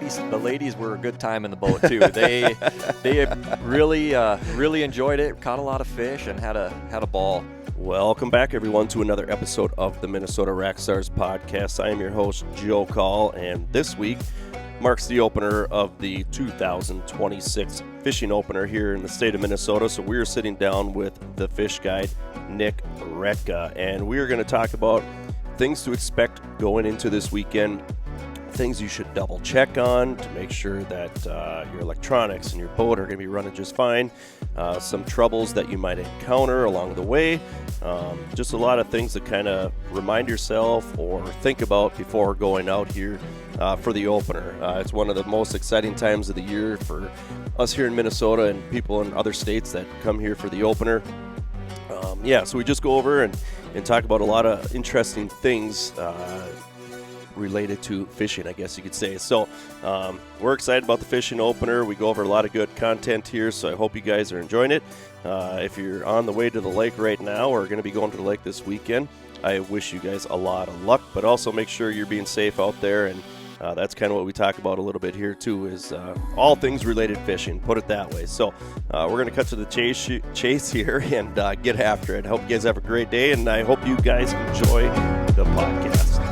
ladies were a good time in the boat too. They really enjoyed it. Caught a lot of fish and had a ball. Welcome back, everyone, to another episode of the Minnesota Rackstars podcast. I am your host, Joe Call, and this week marks the opener of the 2026 fishing opener here in the state of Minnesota. So we are sitting down with the fish guide, Nick Retka, and we are going to talk about things to expect going into this weekend, things you should double check on to make sure that your electronics and your boat are going to be running just fine, some troubles that you might encounter along the way, just a lot of things to kind of remind yourself or think about before going out here for the opener. It's one of the most exciting times of the year for us here in Minnesota and people in other states that come here for the opener. So we just go over and talk about a lot of interesting things related to fishing, I guess you could say. So we're excited about the fishing opener. We go over a lot of good content here, so I hope you guys are enjoying it. If you're on the way to the lake right now or going to be going to the lake this weekend, I wish you guys a lot of luck, but also make sure you're being safe out there. And that's kind of what we talk about a little bit here too, is all things related fishing, put it that way. So we're going to cut to the chase here and get after it. I hope you guys have a great day, and I hope you guys enjoy the podcast.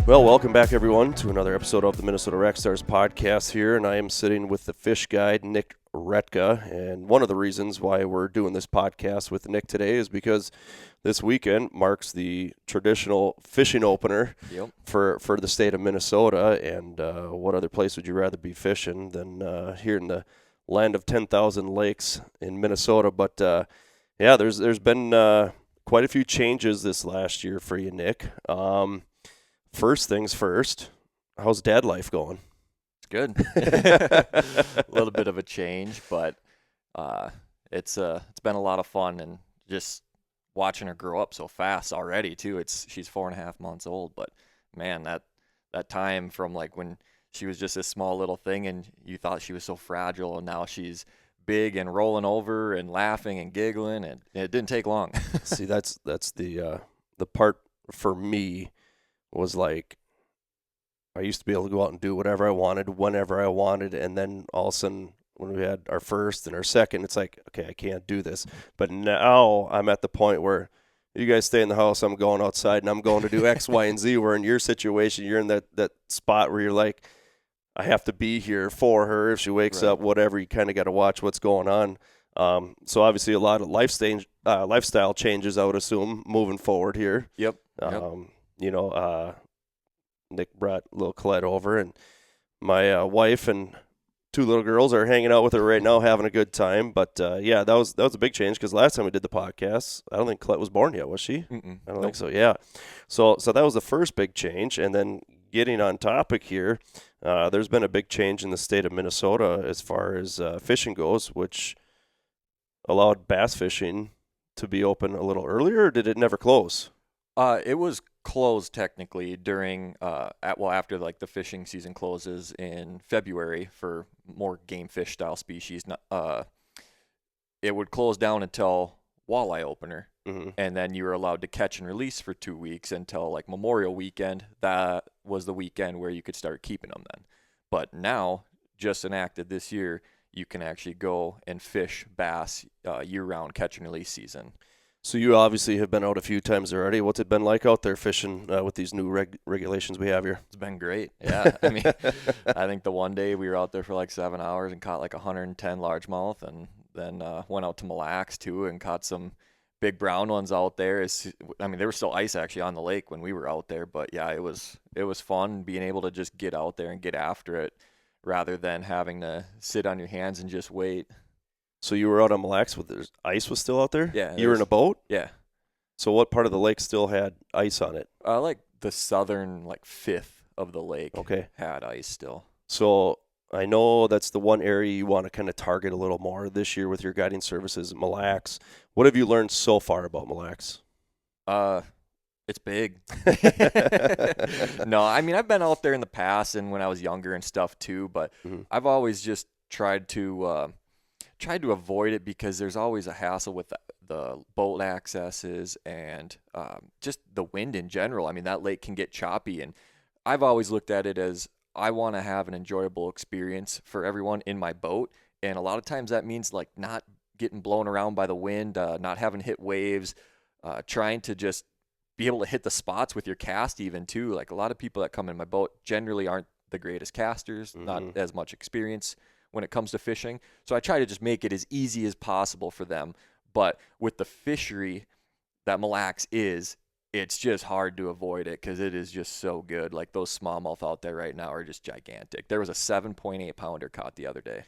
Well, welcome back, everyone, to another episode of the Minnesota Rackstars podcast here, and I am sitting with the fish guide, Nick Retka, and one of the reasons why we're doing this podcast with Nick today is because this weekend marks the traditional fishing opener for the state of Minnesota, and what other place would you rather be fishing than here in the land of 10,000 lakes in Minnesota? But there's been quite a few changes this last year for you, Nick. First things first, how's dad life going? It's good. A little bit of a change, but it's been a lot of fun, and just watching her grow up so fast already too. She's 4.5 months old, but man, that time from like when she was just this small little thing and you thought she was so fragile, and now she's big and rolling over and laughing and giggling, and it didn't take long. See, that's the part for me. Was like I used to be able to go out and do whatever I wanted, whenever I wanted, and then all of a sudden when we had our first and our second, it's like, okay, I can't do this. But now I'm at the point where you guys stay in the house, I'm going outside, and I'm going to do X, Y, and Z, where in your situation, you're in that spot where you're like, I have to be here for her. If she wakes up, whatever, you kind of got to watch what's going on. So obviously a lot of lifestyle changes, I would assume, moving forward here. Yep. Nick brought little Colette over, and my wife and 2 little girls are hanging out with her right now, having a good time. But that was a big change, because last time we did the podcast, I don't think Colette was born yet, was she? Mm-mm. I don't think so. Yeah. So that was the first big change, and then getting on topic here, there's been a big change in the state of Minnesota as far as fishing goes, which allowed bass fishing to be open a little earlier. Or did it never close? It was closed technically during after like the fishing season closes in February for more game fish style species. It would close down until walleye opener, and then you were allowed to catch and release for 2 weeks until like Memorial weekend. That was the weekend where you could start keeping them then. But now, just enacted this year, you can actually go and fish bass year-round catch and release season. So you obviously have been out a few times already. What's it been like out there fishing with these new regulations we have here? It's been great. Yeah. I mean, I think the one day we were out there for like 7 hours and caught like 110 largemouth, and then went out to Mille Lacs too and caught some big brown ones out there. There was still ice actually on the lake when we were out there, but yeah, it was fun being able to just get out there and get after it rather than having to sit on your hands and just wait. So you were out on Mille Lacs with the ice was still out there? Yeah. You were in a boat? Yeah. So what part of the lake still had ice on it? Like the southern fifth of the lake had ice still. So I know that's the one area you want to kind of target a little more this year with your guiding services, Mille Lacs. What have you learned so far about Mille Lacs? It's big. No, I mean, I've been out there in the past and when I was younger and stuff too, but I've always just tried to avoid it because there's always a hassle with the boat accesses and just the wind in general. I mean, that lake can get choppy, and I've always looked at it as I want to have an enjoyable experience for everyone in my boat. And a lot of times that means like not getting blown around by the wind, not having to hit waves, trying to just be able to hit the spots with your cast even too. Like a lot of people that come in my boat generally aren't the greatest casters, not as much experience when it comes to fishing. So I try to just make it as easy as possible for them. But with the fishery that Mille Lacs is, it's just hard to avoid it because it is just so good. Like those smallmouth out there right now are just gigantic. There was a 7.8 pounder caught the other day.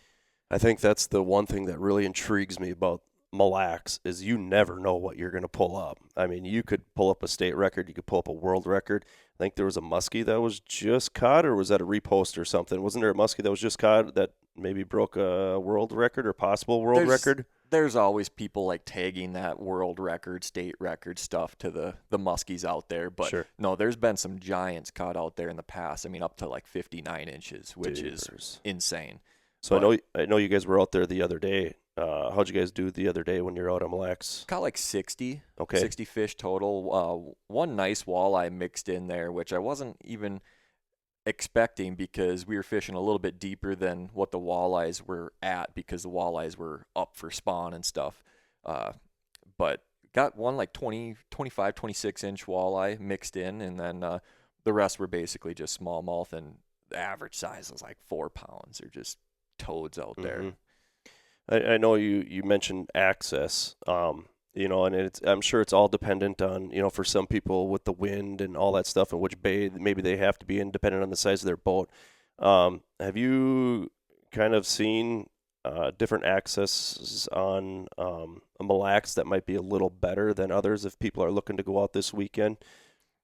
I think that's the one thing that really intrigues me about Mille Lacs is you never know what you're going to pull up. I mean, you could pull up a state record. You could pull up a world record. I think there was a muskie that was just caught, or was that a repost or something? Wasn't there a muskie that was just caught that maybe broke a world record or possible world record? There's always people like tagging that world record, state record stuff to the muskies out there. But Sure. no, there's been some giants caught out there in the past. I mean, up to like 59 inches, which is insane. So I know you guys were out there the other day. How'd you guys do the other day when you're out on Mille Lacs? Caught like 60. Okay. 60 fish total. One nice walleye mixed in there, which I wasn't even expecting because we were fishing a little bit deeper than what the walleyes were at because the walleyes were up for spawn and stuff. But got one like 25, 26-inch walleye mixed in, and then the rest were basically just smallmouth, and the average size was like 4 pounds. They're just toads out there. I know you mentioned access, and I'm sure it's all dependent on, for some people with the wind and all that stuff and which bay maybe they have to be in, depending on the size of their boat. Have you kind of seen different accesses on Mille Lacs that might be a little better than others if people are looking to go out this weekend?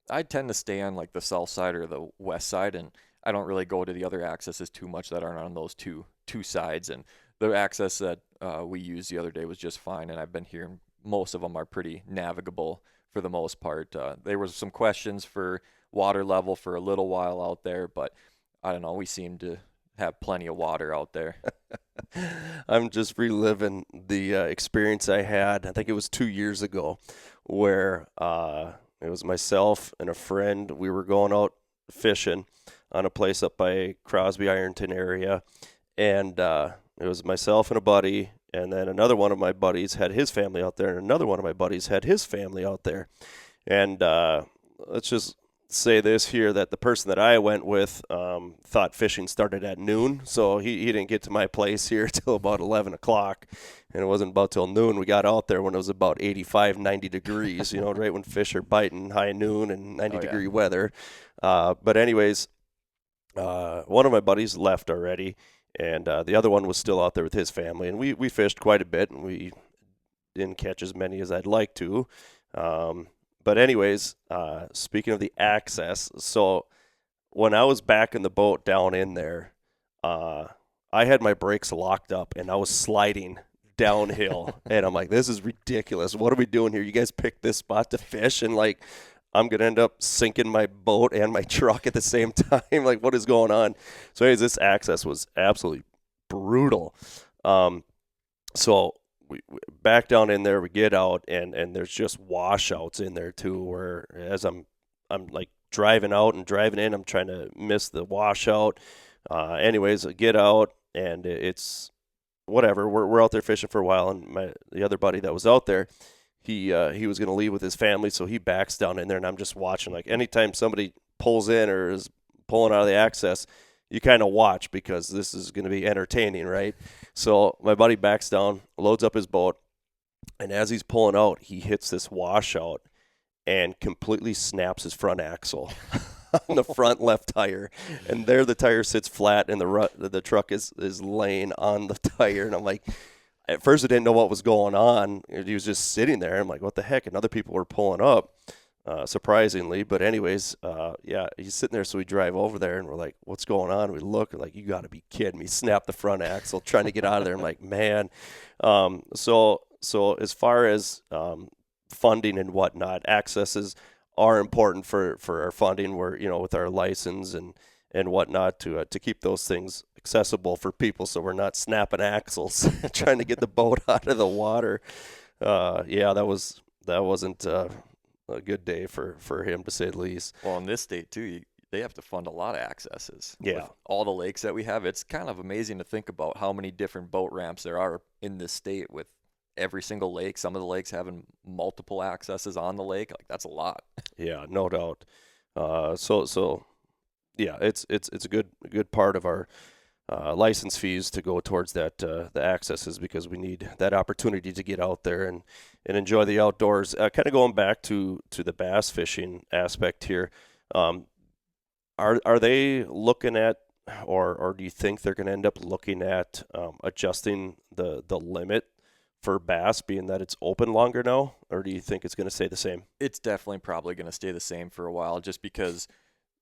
I tend to stay on like the south side or the west side, and I don't really go to the other accesses too much that aren't on those two sides. And the access that we used the other day was just fine, and I've been hearing most of them are pretty navigable for the most part. There was some questions for water level for a little while out there, but I don't know, we seem to have plenty of water out there. I'm just reliving the experience I had, I think it was 2 years ago, where it was myself and a friend. We were going out fishing on a place up by Crosby, Ironton area, and it was myself and a buddy, and then another one of my buddies had his family out there, and another one of my buddies had his family out there. And let's just say this here, that the person that I went with thought fishing started at noon, so he didn't get to my place here till about 11 o'clock, and it wasn't about till noon. We got out there when it was about 85, 90 degrees, right when fish are biting, high noon and 90-degree weather. But anyways, one of my buddies left already, and the other one was still out there with his family, and we fished quite a bit, and we didn't catch as many as I'd like to. But anyways, speaking of the access, so when I was back in the boat down in there, I had my brakes locked up, and I was sliding downhill, and I'm like, this is ridiculous. What are we doing here? You guys picked this spot to fish, and like, I'm going to end up sinking my boat and my truck at the same time. Like, what is going on? So anyways, this access was absolutely brutal. So we back down in there, we get out, and there's just washouts in there too, where as I'm like driving out and driving in, I'm trying to miss the washout. Anyways, I get out, and it's whatever. We're out there fishing for a while, and the other buddy that was out there, he was going to leave with his family, so he backs down in there, and I'm just watching. Like, anytime somebody pulls in or is pulling out of the access, you kind of watch because this is going to be entertaining, right? So my buddy backs down, loads up his boat, and as he's pulling out, he hits this washout and completely snaps his front axle on the front left tire. And there the tire sits flat, and the truck is laying on the tire. And I'm like, at first I didn't know what was going on. He was just sitting there. I'm like, what the heck? And other people were pulling up, surprisingly. But anyways, he's sitting there. So we drive over there, and we're like, what's going on? We look, and like, you got to be kidding me. Snapped the front axle, trying to get out of there. I'm like, man. So as far as funding and whatnot, accesses are important for our funding. We're, with our license and whatnot to keep those things accessible for people, so we're not snapping axles trying to get the boat out of the water. That wasn't a good day for him, to say the least. Well, in this state too, they have to fund a lot of accesses. Yeah. With all the lakes that we have, it's kind of amazing to think about how many different boat ramps there are in this state with every single lake. Some of the lakes having multiple accesses on the lake. Like, that's a lot. Yeah, no doubt. So yeah, it's a good part of our license fees to go towards that the accesses, because we need that opportunity to get out there and enjoy the outdoors. Kind of going back to the bass fishing aspect here, are they looking at, or do you think they're going to end up looking at adjusting the limit for bass, being that it's open longer now, or do you think it's going to stay the same? It's definitely probably going to stay the same for a while, just because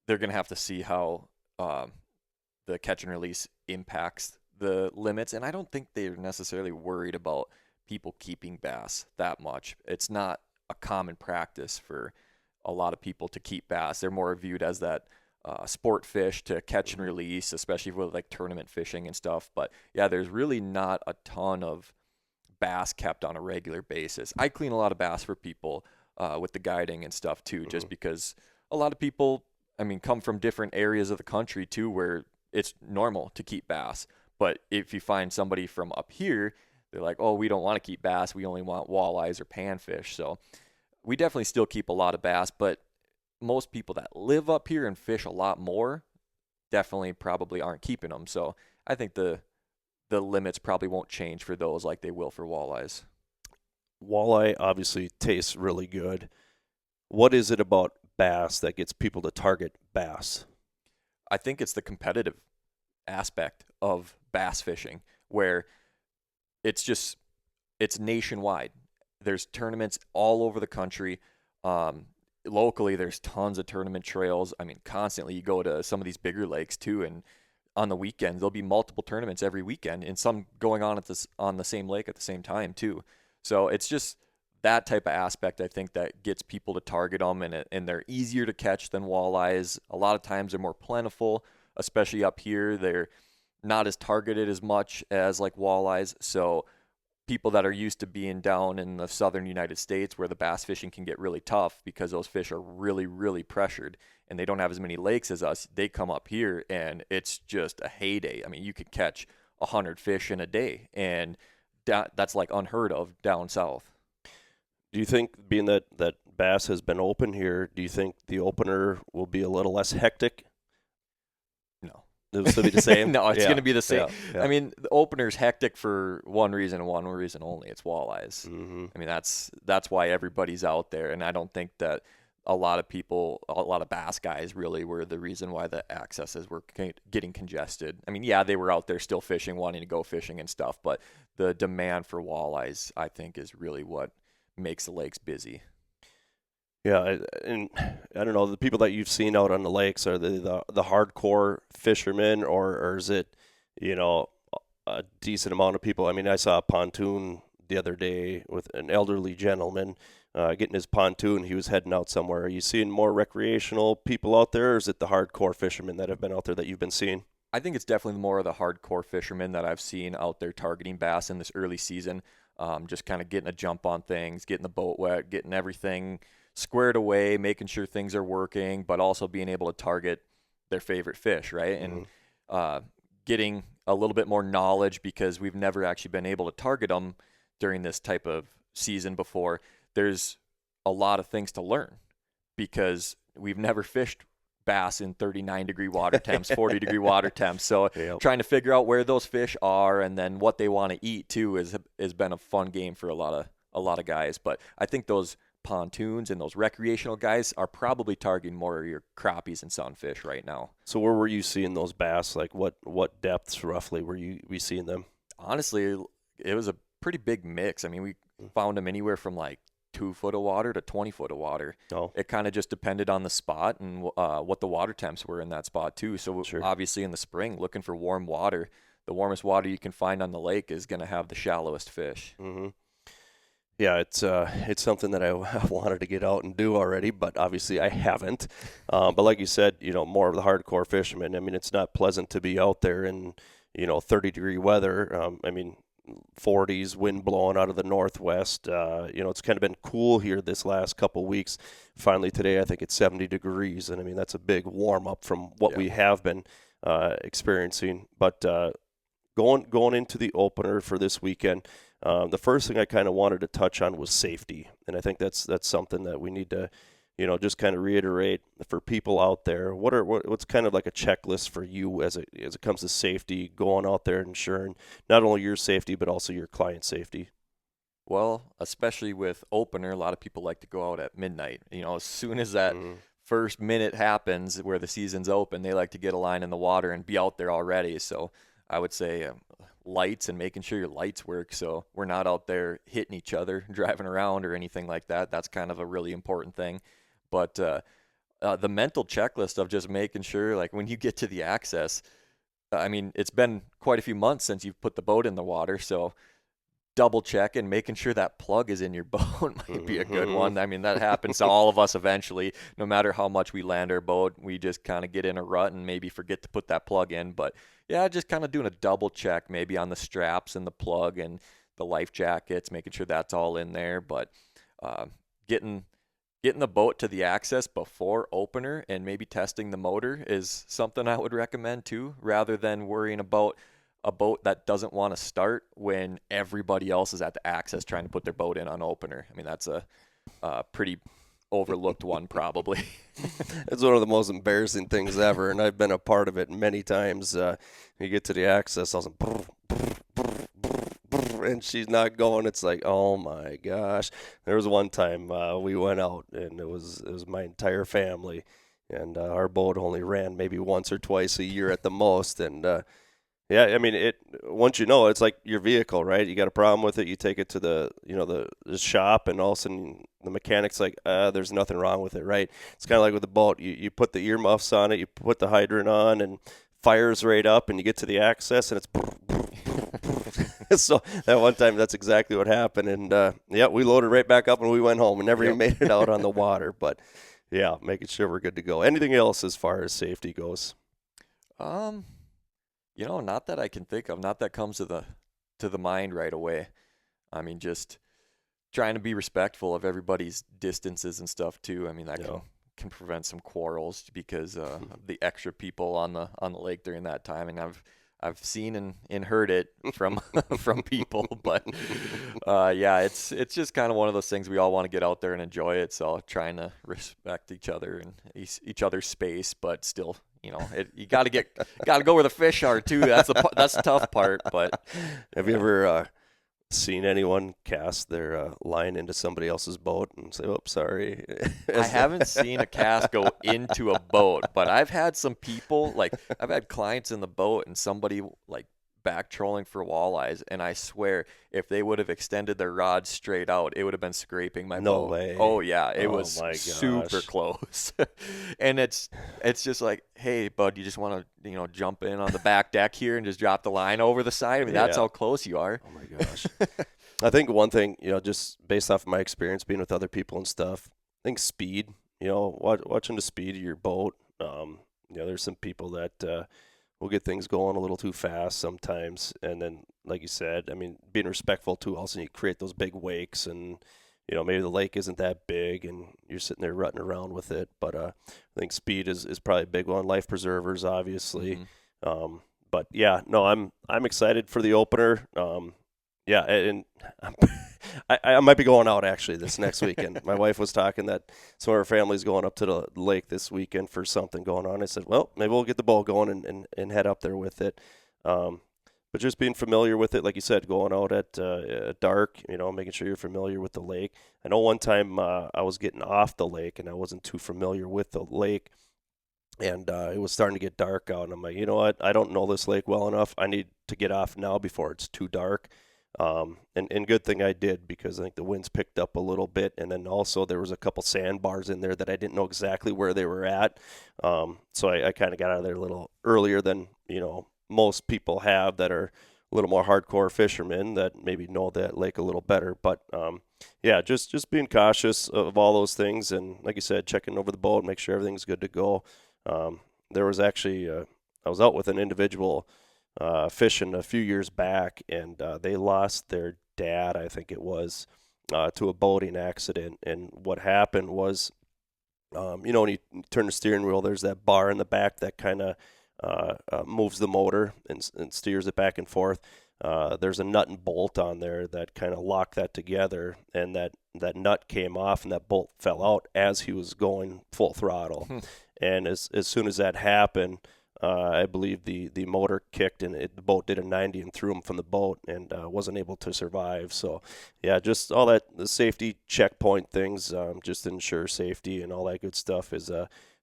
they're going to have to see how the catch and release impacts the limits. And I don't think they're necessarily worried about people keeping bass that much. It's not a common practice for a lot of people to keep bass. They're more viewed as that sport fish to catch and release, especially with like tournament fishing and stuff. But yeah, there's really not a ton of bass kept on a regular basis. I clean a lot of bass for people with the guiding and stuff too, just because a lot of people, I mean, come from different areas of the country too, where it's normal to keep bass. But if you find somebody from up here, they're like, oh, we don't want to keep bass. We only want walleyes or panfish. So we definitely still keep a lot of bass, but most people that live up here and fish a lot more definitely probably aren't keeping them. So I think the limits probably won't change for those like they will for walleyes. Walleye obviously tastes really good. What is it about bass that gets people to target bass? I think it's the competitive aspect of bass fishing, where it's nationwide. There's tournaments all over the country. Locally, there's tons of tournament trails. I mean, constantly you go to some of these bigger lakes too, and on the weekend there'll be multiple tournaments every weekend, and some going on on the same lake at the same time too. So it's just that type of aspect, I think, that gets people to target them, and they're easier to catch than walleyes. A lot of times they're more plentiful, especially up here. They're not as targeted as much as like walleyes. So people that are used to being down in the southern United States, where the bass fishing can get really tough because those fish are really, really pressured and they don't have as many lakes as us, they come up here and it's just a heyday. I mean, you could catch 100 fish in a day, and that's like unheard of down south. Do you think, being that bass has been open here, do you think the opener will be a little less hectic? No. It'll still be the same? No, it's going to be the same. Yeah. I mean, the opener's hectic for one reason and one reason only. It's walleyes. Mm-hmm. I mean, that's why everybody's out there, and I don't think that a lot of bass guys really were the reason why the accesses were getting congested. I mean, yeah, they were out there still fishing, wanting to go fishing and stuff, but the demand for walleyes, I think, is really what makes the lakes busy. Yeah, and I don't know, the people that you've seen out on the lakes, are they the hardcore fishermen, or is it, a decent amount of people? I mean, I saw a pontoon the other day with an elderly gentleman getting his pontoon. He was heading out somewhere. Are you seeing more recreational people out there, or is it the hardcore fishermen that have been out there that you've been seeing? I think it's definitely more of the hardcore fishermen that I've seen out there targeting bass in this early season. Just kind of getting a jump on things, getting the boat wet, getting everything squared away, making sure things are working, but also being able to target their favorite fish, right? And getting a little bit more knowledge, because we've never actually been able to target them during this type of season before. There's a lot of things to learn, because we've never fished bass in 39-degree water temps, 40-degree water temps. So trying to figure out where those fish are and then what they want to eat too has been a fun game for a lot of guys. But I think those pontoons and those recreational guys are probably targeting more of your crappies and sunfish right now. So where were you seeing those bass? Like what depths roughly were you seeing them? Honestly, it was a pretty big mix. I mean, we found them anywhere from like 2 foot of water to 20 foot of water. Oh. It kind of just depended on the spot and what the water temps were in that spot too. So Sure. Obviously in the spring, looking for warm water, the warmest water you can find on the lake is going to have the shallowest fish. Mm-hmm. Yeah, it's something that I wanted to get out and do already, but obviously I haven't. But like you said, more of the hardcore fishermen. I mean, it's not pleasant to be out there in 30-degree weather. I mean, 40s, wind blowing out of the northwest. It's kind of been cool here this last couple weeks. Finally today, I think it's 70 degrees, and I mean that's a big warm up from what we have been experiencing. But going into the opener for this weekend, the first thing I kind of wanted to touch on was safety, and I think that's something that we need to, just kind of reiterate for people out there. What's kind of like a checklist for you as it comes to safety, going out there and ensuring not only your safety but also your client safety? Well, especially with opener, a lot of people like to go out at midnight. As soon as that first minute happens where the season's open, they like to get a line in the water and be out there already. So I would say lights and making sure your lights work so we're not out there hitting each other, driving around or anything like that. That's kind of a really important thing. But the mental checklist of just making sure, like when you get to the access, I mean, it's been quite a few months since you've put the boat in the water, so double checking, making sure that plug is in your boat might be a good one. I mean, that happens to all of us eventually. No matter how much we land our boat, we just kind of get in a rut and maybe forget to put that plug in. But yeah, just kind of doing a double check maybe on the straps and the plug and the life jackets, making sure that's all in there. But getting the boat to the access before opener and maybe testing the motor is something I would recommend too, rather than worrying about a boat that doesn't want to start when everybody else is at the access trying to put their boat in on opener. I mean, that's a pretty overlooked one probably. It's one of the most embarrassing things ever, and I've been a part of it many times. You get to the access, I was like, and she's not going. It's like, oh my gosh. There was one time we went out, and it was my entire family, and our boat only ran maybe once or twice a year at the most, and yeah, I mean, once it's like your vehicle, right? You got a problem with it, you take it to the shop, and all of a sudden the mechanic's like, there's nothing wrong with it, right? It's kind of like with the boat. You put the earmuffs on it, you put the hydrant on, and fires right up, and you get to the access, and it's so that one time, that's exactly what happened, and we loaded right back up, and we went home, and never even made it out on the water. But yeah, making sure we're good to go. Anything else as far as safety goes? Not that I can think of, not that comes to the mind right away. I mean, just trying to be respectful of everybody's distances and stuff too. I mean, that can prevent some quarrels because the extra people on the lake during that time. And I've seen and heard it from from people, but it's just kind of one of those things. We all want to get out there and enjoy it, so trying to respect each other and each other's space, but still, you got to go where the fish are too. That's the tough part. But have you ever seen anyone cast their line into somebody else's boat and say, "Oh, sorry"? I haven't seen a cast go into a boat, but I've had some people, like I've had clients in the boat and somebody like back trolling for walleyes, and I swear if they would have extended their rod straight out, it would have been scraping my boat. No way. Oh yeah, it was my super gosh. close. And it's just like, hey bud, you just want to jump in on the back deck here and just drop the line over the side? I mean, that's how close you are. Oh my gosh. I think one thing, just based off of my experience being with other people and stuff, I think speed, watching the speed of your boat. There's some people that we'll get things going a little too fast sometimes, and then, like you said, I mean, being respectful too. Also, you create those big wakes, and maybe the lake isn't that big, and you're sitting there rutting around with it. But I think speed is probably a big one. Life preservers, obviously. But yeah, no, I'm excited for the opener. And I might be going out actually this next weekend. My wife was talking that some of her family's going up to the lake this weekend for something going on. I said, well, maybe we'll get the boat going and head up there with it. But just being familiar with it, like you said, going out at dark, making sure you're familiar with the lake. I know one time I was getting off the lake and I wasn't too familiar with the lake. And it was starting to get dark out. And I'm like, you know what? I don't know this lake well enough. I need to get off now before it's too dark. And good thing I did, because I think the winds picked up a little bit, and then also there was a couple sandbars in there that I didn't know exactly where they were at. So I kind of got out of there a little earlier than most people have that are a little more hardcore fishermen that maybe know that lake a little better. But just being cautious of all those things, and like you said, checking over the boat, make sure everything's good to go. There was actually I was out with an individual fishing a few years back, and they lost their dad, I think it was, to a boating accident. And what happened was, when you turn the steering wheel, there's that bar in the back that kind of moves the motor and steers it back and forth. There's a nut and bolt on there that kind of lock that together, and that nut came off and that bolt fell out as he was going full throttle. And as soon as that happened, I believe the motor kicked and the boat did a 90 and threw him from the boat and wasn't able to survive. So, yeah, just all that the safety checkpoint things, just to ensure safety and all that good stuff is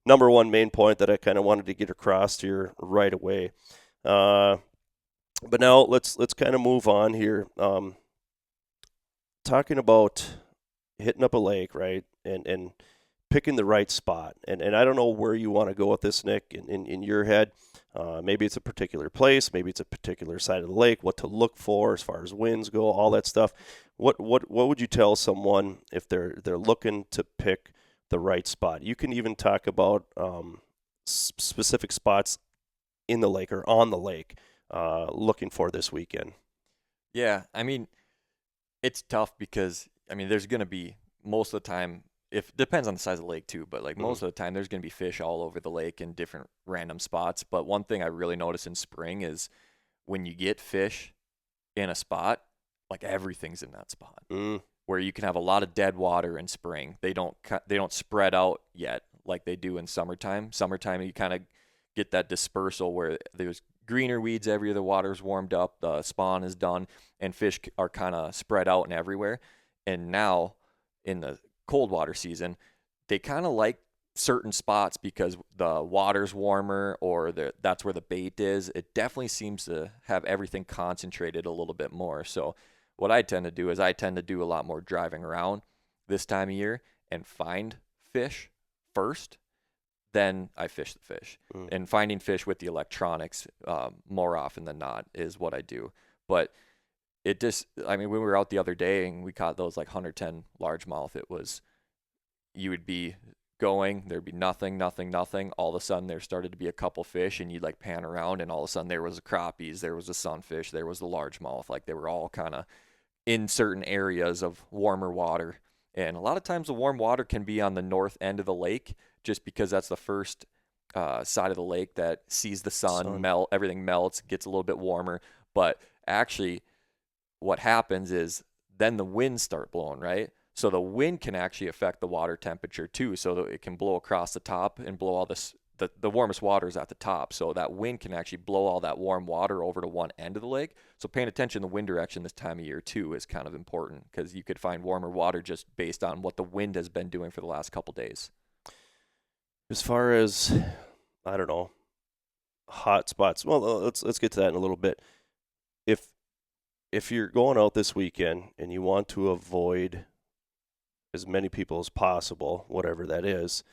number one main point that I kind of wanted to get across here right away. But now let's kind of move on here. Talking about hitting up a lake, right, and picking the right spot. And I don't know where you want to go with this, Nick, in your head. Maybe it's a particular place, maybe it's a particular side of the lake, what to look for as far as winds go, all that stuff. What would you tell someone if they're looking to pick the right spot? You can even talk about specific spots in the lake or on the lake looking for this weekend. Yeah, I mean, it's tough because, I mean, there's going to be most of the time, if depends on the size of the lake too, but like most of the time there's going to be fish all over the lake in different random spots. But one thing I really notice in spring is when you get fish in a spot, like everything's in that spot. Where you can have a lot of dead water in spring. They don't spread out yet like they do in summertime. Summertime you kind of get that dispersal where there's greener weeds everywhere, the water's warmed up, the spawn is done, and fish are kind of spread out and everywhere. And now in the cold water season, they kind of like certain spots because the water's warmer or that's where the bait is. It definitely seems to have everything concentrated a little bit more. So what I tend to do is I tend to do a lot more driving around this time of year and find fish first, then I fish the fish. And finding fish with the electronics more often than not is what I do. But it just, I mean, when we were out the other day and we caught those like 110 largemouth, it was, you would be going, there'd be nothing. All of a sudden there started to be a couple fish and you'd like pan around and all of a sudden there was the crappies, there was the sunfish, there was the largemouth. Like they were all kind of in certain areas of warmer water. And a lot of times the warm water can be on the north end of the lake just because that's the first side of the lake that sees the sun melt, everything melts, gets a little bit warmer. But actually what happens is then the winds start blowing, right? So the wind can actually affect the water temperature too. So that it can blow across the top and blow all this, the warmest water is at the top. So that wind can actually blow all that warm water over to one end of the lake. So paying attention to the wind direction this time of year too is kind of important because you could find warmer water just based on what the wind has been doing for the last couple days. As far as, I don't know, hot spots, well, let's get to that in a little bit. If you're going out this weekend and you want to avoid as many people as possible, whatever that is,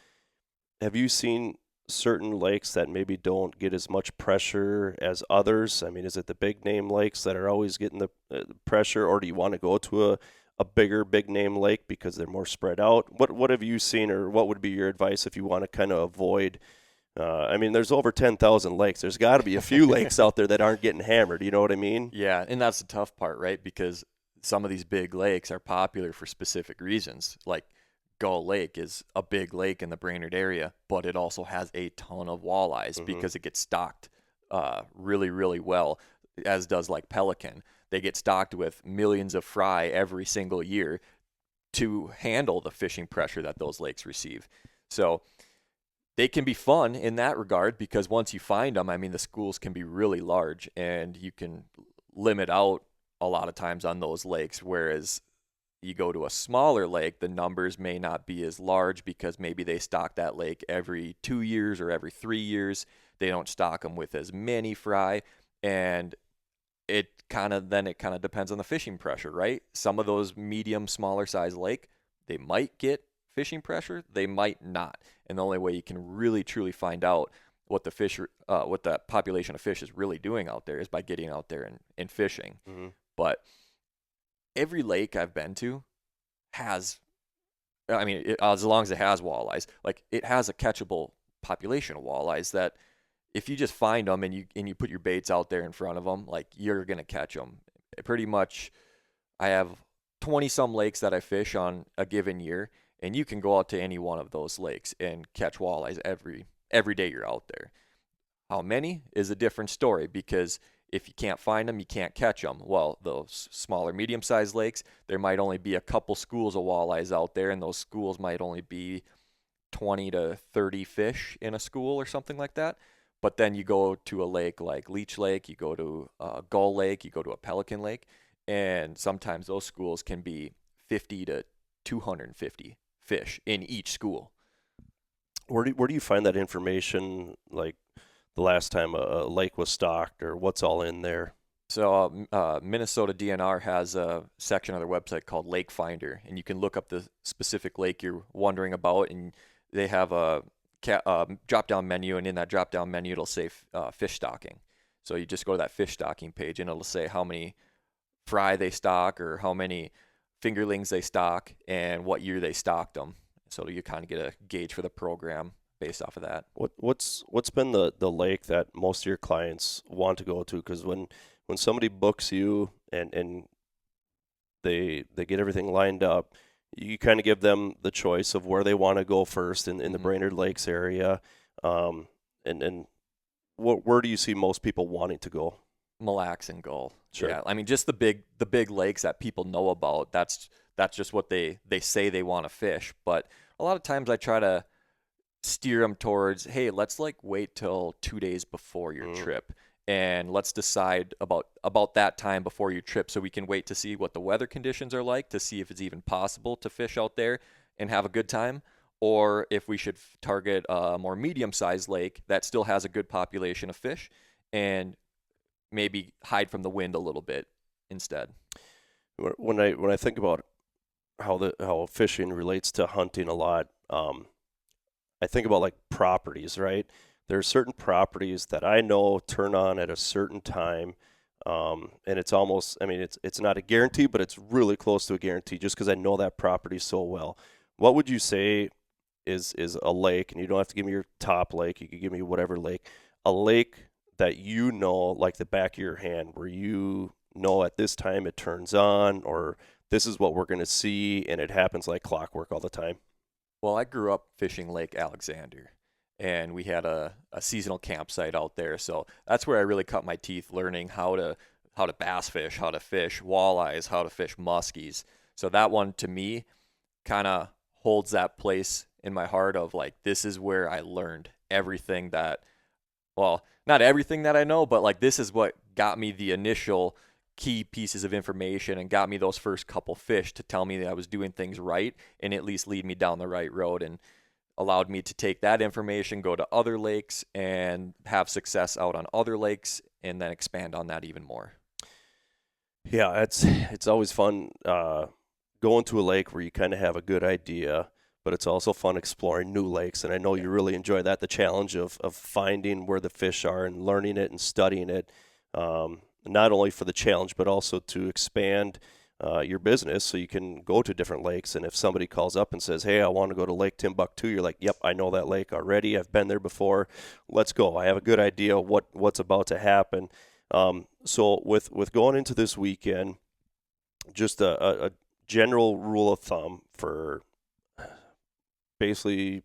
have you seen certain lakes that maybe don't get as much pressure as others? I mean, is it the big name lakes that are always getting the pressure, or do you want to go to a bigger big name lake because they're more spread out? What have you seen, or what would be your advice if you want to kind of avoid? I mean, there's over 10,000 lakes. There's got to be a few lakes out there that aren't getting hammered. You know what I mean? Yeah, and that's the tough part, right? Because some of these big lakes are popular for specific reasons. Like Gull Lake is a big lake in the Brainerd area, but it also has a ton of walleyes because it gets stocked really, really well, as does like Pelican. They get stocked with millions of fry every single year to handle the fishing pressure that those lakes receive. So they can be fun in that regard because once you find them, I mean, the schools can be really large and you can limit out a lot of times on those lakes, whereas you go to a smaller lake, the numbers may not be as large because maybe they stock that lake every 2 years or every 3 years. They don't stock them with as many fry, and it kind of depends on the fishing pressure, right? Some of those medium, smaller size lake, they might get fishing pressure, they might not. And the only way you can really truly find out what the fish, what that population of fish is really doing out there is by getting out there and fishing. But every lake I've been to has, I mean, as long as it has walleyes, like it has a catchable population of walleyes that if you just find them and you put your baits out there in front of them, like you're gonna catch them. Pretty much, I have 20 some lakes that I fish on a given year, and you can go out to any one of those lakes and catch walleyes every day you're out there. How many is a different story, because if you can't find them, you can't catch them. Well, those smaller, medium-sized lakes, there might only be a couple schools of walleyes out there, and those schools might only be 20 to 30 fish in a school or something like that. But then you go to a lake like Leech Lake, you go to a Gull Lake, you go to a Pelican Lake, and sometimes those schools can be 50 to 250 fish in each school. Where do you find that information, like the last time a lake was stocked, or what's all in there? So Minnesota DNR has a section of their website called Lake Finder, and you can look up the specific lake you're wondering about, and they have a drop-down menu, and in that drop-down menu it'll say fish stocking. So you just go to that fish stocking page, and it'll say how many fry they stock or how many fingerlings they stock and what year they stocked them. So you kind of get a gauge for the program based off of that. What's been the lake that most of your clients want to go to? Because when somebody books you and they get everything lined up, you kind of give them the choice of where they want to go first in the Brainerd Lakes area, and where do you see most people wanting to go? Mille Lacs and Gull. Sure. Yeah, I mean, just the big lakes that people know about. That's just what they say they want to fish. But a lot of times I try to steer them towards, hey, let's like wait till 2 days before your trip, and let's decide about that time before your trip, so we can wait to see what the weather conditions are like, to see if it's even possible to fish out there and have a good time, or if we should target a more medium-sized lake that still has a good population of fish and maybe hide from the wind a little bit instead. When I think about how fishing relates to hunting a lot, I think about like properties, right? There are certain properties that I know turn on at a certain time, and it's almost, I mean, it's not a guarantee, but it's really close to a guarantee just because I know that property so well. What would you say is a lake, and you don't have to give me your top lake, you could give me whatever lake, a lake that you know like the back of your hand, where you know at this time it turns on, or this is what we're going to see, and it happens like clockwork all the time? Well, I grew up fishing Lake Alexander, and we had a seasonal campsite out there. So that's where I really cut my teeth learning how to bass fish, how to fish walleyes, how to fish muskies. So that one to me kind of holds that place in my heart of like, this is where I learned everything that, well, not everything that I know, but like this is what got me the initial key pieces of information and got me those first couple fish to tell me that I was doing things right and at least lead me down the right road, and allowed me to take that information, go to other lakes and have success out on other lakes, and then expand on that even more. Yeah, it's always fun going to a lake where you kind of have a good idea, but it's also fun exploring new lakes, and I know you really enjoy that, the challenge of finding where the fish are and learning it and studying it, not only for the challenge, but also to expand your business so you can go to different lakes. And if somebody calls up and says, hey, I want to go to Lake Timbuktu, you're like, yep, I know that lake already. I've been there before. Let's go. I have a good idea what's about to happen. So with going into this weekend, just a general rule of thumb for basically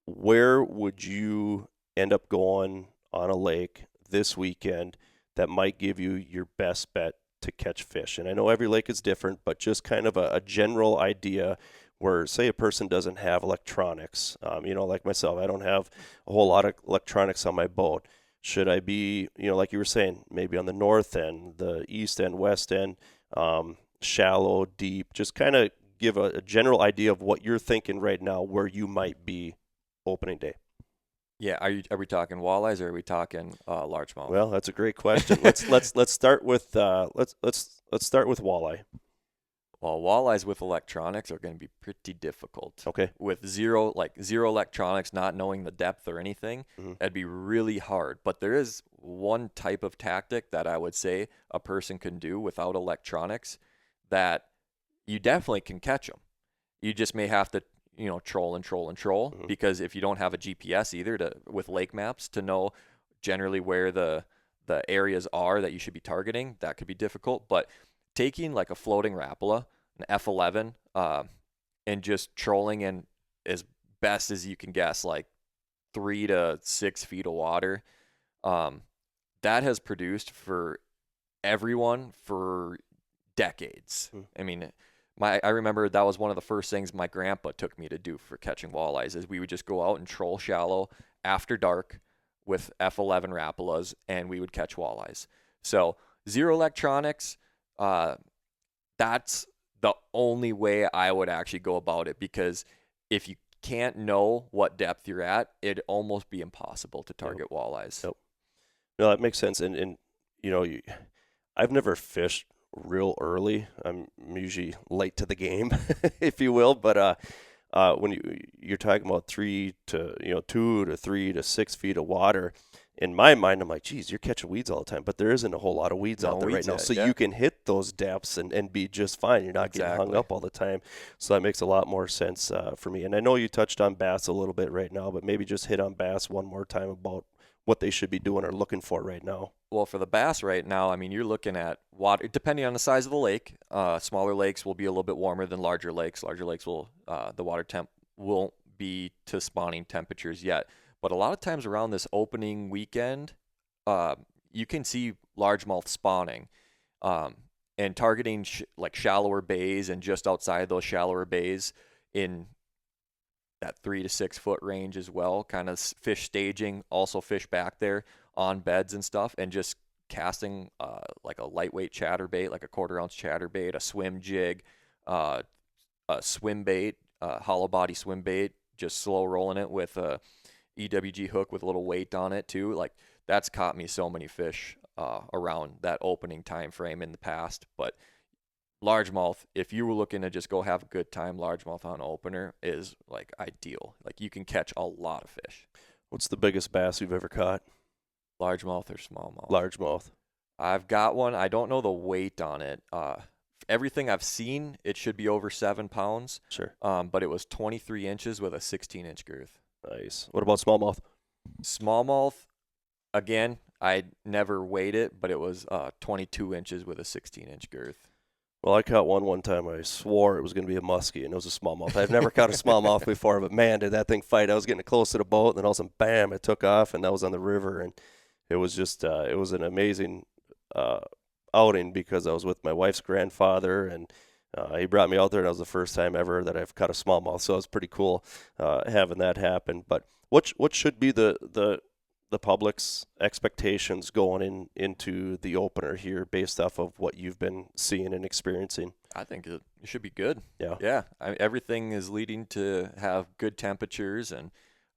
where would you end up going on a lake this weekend that might give you your best bet to catch fish? And I know every lake is different, but just kind of a general idea where, say, a person doesn't have electronics, like myself, I don't have a whole lot of electronics on my boat. Should I be, like you were saying, maybe on the north end, the east end, west end, shallow, deep, just kind of give a general idea of what you're thinking right now, where you might be opening day. Yeah, are we talking walleyes or are we talking largemouth? Well, that's a great question. Let's start with let's start with walleye. Well, walleyes with electronics are going to be pretty difficult. Okay. With zero electronics, not knowing the depth or anything, that'd be really hard. But there is one type of tactic that I would say a person can do without electronics that you definitely can catch them. You just may have to, troll, because if you don't have a GPS either with lake maps to know generally where the areas are that you should be targeting, that could be difficult. But taking like a floating Rapala, an F11, and just trolling in as best as you can guess, like 3 to 6 feet of water, that has produced for everyone for decades. I mean, I remember that was one of the first things my grandpa took me to do for catching walleyes is we would just go out and troll shallow after dark with F11 Rapalas, and we would catch walleyes. So zero electronics, that's the only way I would actually go about it, because if you can't know what depth you're at, it'd almost be impossible to target walleyes. Yep. No, that makes sense. And I've never fished real early. I'm usually late to the game, if you will. But when you're talking about 2 to 3 to 6 feet of water, in my mind, I'm like, geez, you're catching weeds all the time. But there isn't a whole lot of weeds out there right now. So you can hit those depths and be just fine. You're not getting hung up all the time. So that makes a lot more sense for me. And I know you touched on bass a little bit right now, but maybe just hit on bass one more time about what they should be doing or looking for right now. Well, for the bass right now, I mean, you're looking at water, depending on the size of the lake. Smaller lakes will be a little bit warmer than larger lakes. Larger lakes the water temp won't be to spawning temperatures yet. But a lot of times around this opening weekend, you can see largemouth spawning, and targeting like shallower bays and just outside those shallower bays in that 3 to 6 foot range as well. Kind of fish staging, also fish back there on beds and stuff, and just casting like a lightweight chatterbait, like a 1/4 ounce chatterbait, a swim jig, a swim bait, hollow body swim bait, just slow rolling it with a EWG hook with a little weight on it too. Like that's caught me so many fish around that opening time frame in the past. But largemouth, if you were looking to just go have a good time, largemouth on opener is like ideal. Like you can catch a lot of fish. What's the biggest bass you've ever caught? Largemouth or smallmouth? Largemouth. I've got one. I don't know the weight on it. Everything I've seen, it should be over 7 pounds. Sure. But it was 23 inches with a 16-inch girth. Nice. What about smallmouth? Smallmouth, again, I never weighed it, but it was 22 inches with a 16-inch girth. Well, I caught one time. I swore it was going to be a muskie, and it was a smallmouth. I've never caught a smallmouth before, but man, did that thing fight. I was getting close to the boat, and then all of a sudden, bam, it took off, and that was on the river. And it was just, it was an amazing outing because I was with my wife's grandfather, and he brought me out there, and that was the first time ever that I've caught a smallmouth. So it was pretty cool having that happen. But what should be the public's expectations going into the opener here based off of what you've been seeing and experiencing? I think it should be good. Yeah. Everything is leading to have good temperatures, and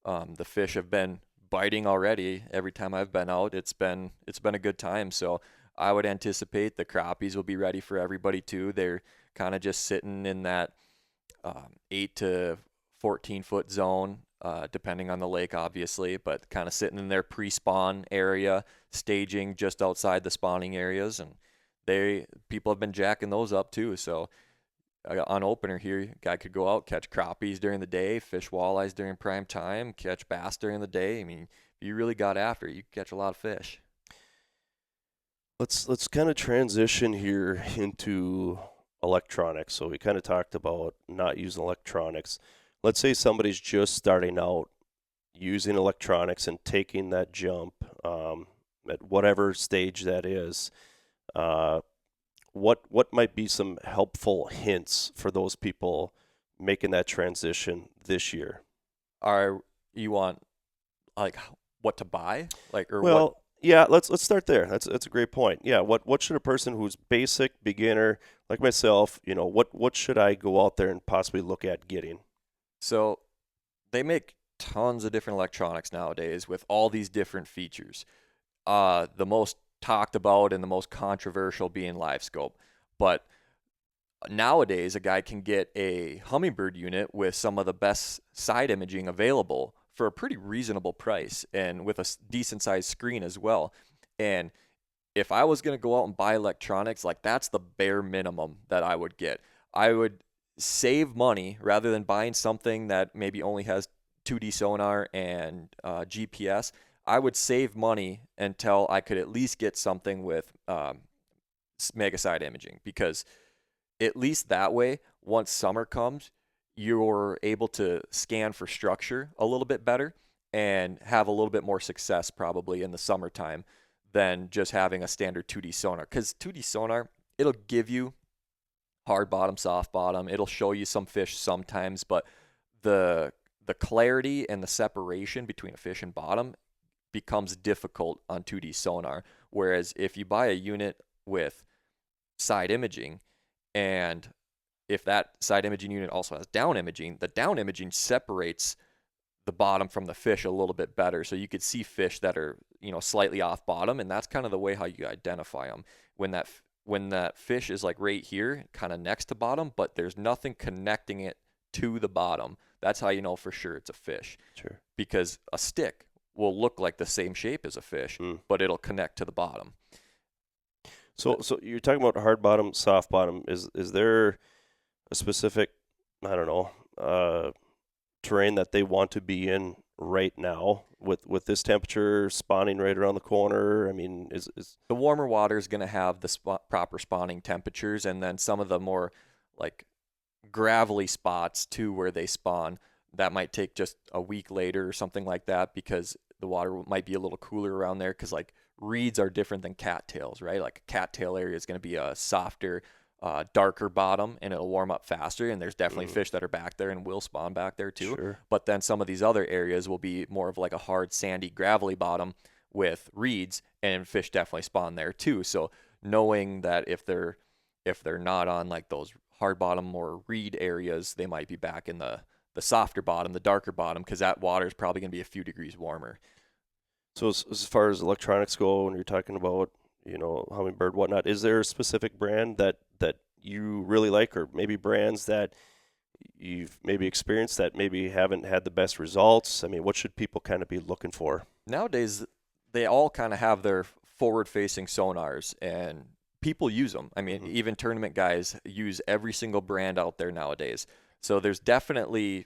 the fish have been biting already. Every time I've been out, it's been a good time. So I would anticipate the crappies will be ready for everybody too. They're kind of just sitting in that 8 to 14 foot zone. Depending on the lake, obviously, but kind of sitting in their pre-spawn area, staging just outside the spawning areas, and people have been jacking those up too. So on opener here, guy could go out, catch crappies during the day, fish walleyes during prime time, catch bass during the day. I mean, if you really got after it, you could catch a lot of fish. Let's kind of transition here into electronics. So we kind of talked about not using electronics. Let's say somebody's just starting out using electronics and taking that jump at whatever stage that is. What might be some helpful hints for those people making that transition this year? You want like what to buy, Yeah, let's start there. That's a great point. Yeah, what should a person who's basic beginner like myself, what should I go out there and possibly look at getting? So they make tons of different electronics nowadays with all these different features. The most talked about and the most controversial being live scope. But nowadays, a guy can get a Humminbird unit with some of the best side imaging available for a pretty reasonable price and with a decent sized screen as well. And if I was going to go out and buy electronics, like that's the bare minimum that I would get. I would save money rather than buying something that maybe only has 2D sonar and GPS. I would save money until I could at least get something with mega side imaging, because at least that way, once summer comes, you're able to scan for structure a little bit better and have a little bit more success probably in the summertime than just having a standard 2D sonar. Because 2D sonar, it'll give you hard bottom, soft bottom. It'll show you some fish sometimes, but the clarity and the separation between a fish and bottom becomes difficult on 2D sonar. Whereas if you buy a unit with side imaging, and if that side imaging unit also has down imaging, the down imaging separates the bottom from the fish a little bit better. So you could see fish that are, slightly off bottom, and that's kind of the way how you identify them. When that fish is like right here, kind of next to bottom, but there's nothing connecting it to the bottom, that's how you know for sure it's a fish. Sure. Because a stick will look like the same shape as a fish, but it'll connect to the bottom. So you're talking about hard bottom, soft bottom. Is there a specific, I don't know, terrain that they want to be in right now with this temperature spawning right around the corner? I mean, is the warmer water is going to have the proper spawning temperatures, and then some of the more like gravelly spots too where they spawn, that might take just a week later or something like that, because the water might be a little cooler around there, because like reeds are different than cattails, right? Like a cattail area is going to be a softer, darker bottom, and it'll warm up faster, and there's definitely fish that are back there and will spawn back there too. Sure. But then some of these other areas will be more of like a hard, sandy, gravelly bottom with reeds, and fish definitely spawn there too. So knowing that if they're not on like those hard bottom or reed areas, they might be back in the softer bottom, the darker bottom, because that water is probably going to be a few degrees warmer. So as far as electronics go, when you're talking about, Humminbird, whatnot, is there a specific brand that you really like, or maybe brands that you've maybe experienced that maybe haven't had the best results? I mean, what should people kind of be looking for? Nowadays, they all kind of have their forward-facing sonars, and people use them. I mean, even tournament guys use every single brand out there nowadays. So there's definitely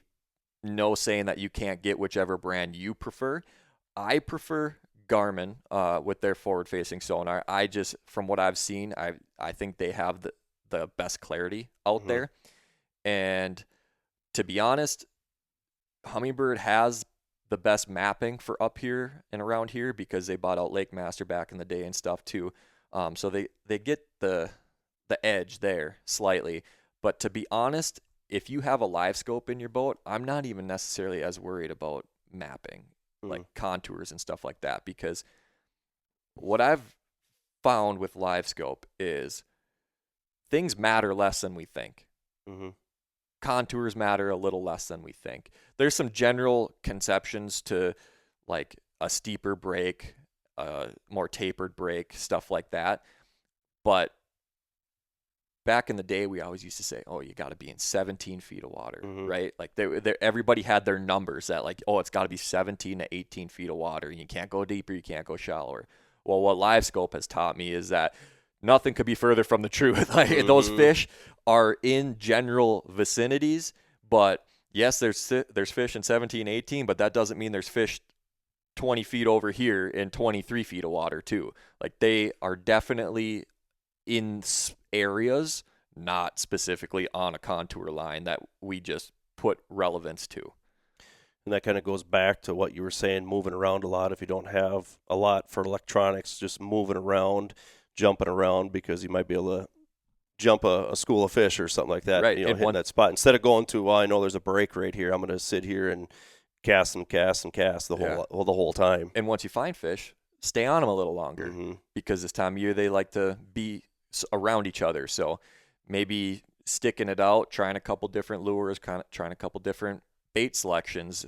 no saying that you can't get whichever brand you prefer. I prefer Garmin with their forward-facing sonar. From what I've seen, I think they have the best clarity out there. And to be honest, Humminbird has the best mapping for up here and around here, because they bought out Lake Master back in the day and stuff too. So they get the edge there slightly. But to be honest, if you have a live scope in your boat, I'm not even necessarily as worried about mapping, like contours and stuff like that, because what I've found with live scope is things matter less than we think. Contours matter a little less than we think. There's some general conceptions to like a steeper break, more tapered break, stuff like that. But back in the day, we always used to say, oh, you got to be in 17 feet of water, right? Like everybody had their numbers that like, oh, it's got to be 17 to 18 feet of water. You can't go deeper. You can't go shallower. Well, what Live Scope has taught me is that nothing could be further from the truth. Like those fish are in general vicinities, but yes, there's fish in 17, 18, but that doesn't mean there's fish 20 feet over here in 23 feet of water too. Like they are definitely in areas, not specifically on a contour line that we just put relevance to. And that kind of goes back to what you were saying, moving around a lot. If you don't have a lot for electronics, just moving around, jumping around, because you might be able to jump a school of fish or something like that, right. Hitting that spot. Instead of going to, well, I know there's a break right here, I'm going to sit here and cast the whole time. And once you find fish, stay on them a little longer, because this time of year they like to be around each other. So maybe sticking it out, trying a couple different lures, trying a couple different bait selections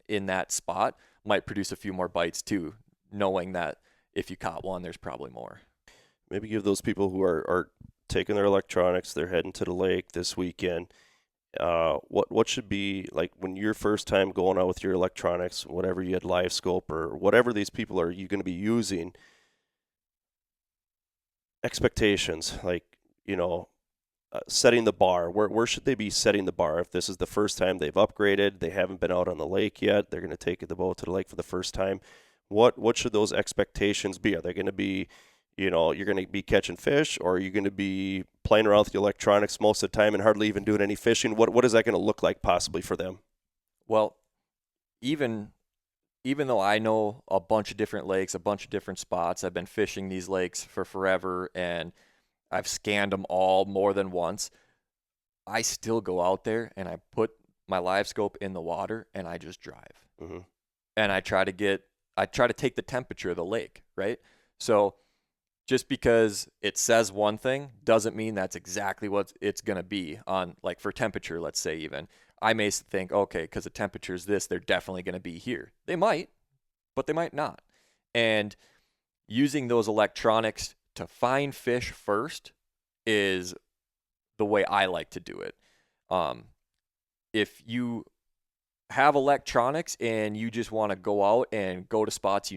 in that spot might produce a few more bites too, knowing that if you caught one, there's probably more. Maybe give those people who are taking their electronics, they're heading to the lake this weekend, what should be, like when your first time going out with your electronics, whatever you had, live scope or whatever these people are you going to be using, expectations, like, setting the bar. Where should they be setting the bar? If this is the first time they've upgraded, they haven't been out on the lake yet, they're going to take the boat to the lake for the first time, what should those expectations be? Are they going to be, you're going to be catching fish, or are you going to be playing around with the electronics most of the time and hardly even doing any fishing? What is that going to look like possibly for them? Well, even though I know a bunch of different lakes, a bunch of different spots, I've been fishing these lakes for forever and I've scanned them all more than once. I still go out there and I put my live scope in the water and I just drive. Mm-hmm. And I try to take the temperature of the lake, right? So just because it says one thing doesn't mean that's exactly what it's going to be on, like for temperature, let's say even. I may think, okay, because the temperature is this, they're definitely going to be here. They might, but they might not. And using those electronics to find fish first is the way I like to do it. If you have electronics and you just want to go out and go to spots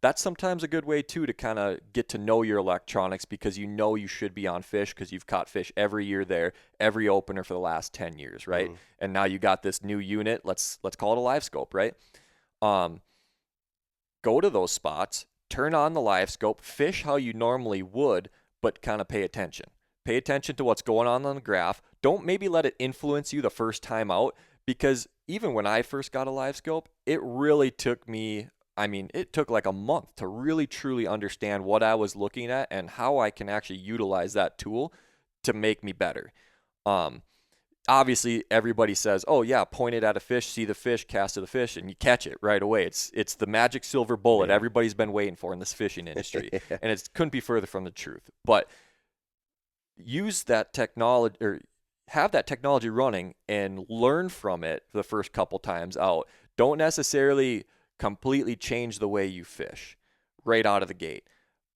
that's sometimes a good way too to kind of get to know your electronics, because you should be on fish because you've caught fish every year there, every opener for the last 10 years, right? Mm-hmm. And now you got this new unit, let's call it a live scope, right? Go to those spots, turn on the live scope, fish how you normally would, but kind of pay attention. Pay attention to what's going on the graph. Don't maybe let it influence you the first time out, because even when I first got a live scope, it really took me, it took like a month to really truly understand what I was looking at and how I can actually utilize that tool to make me better. Obviously everybody says, oh yeah, point it at a fish, see the fish, cast to the fish, and you catch it right away. It's the magic silver bullet everybody's been waiting for in this fishing industry. And it couldn't be further from the truth. But use that technology, or have that technology running and learn from it the first couple times out. Don't necessarily completely change the way you fish right out of the gate,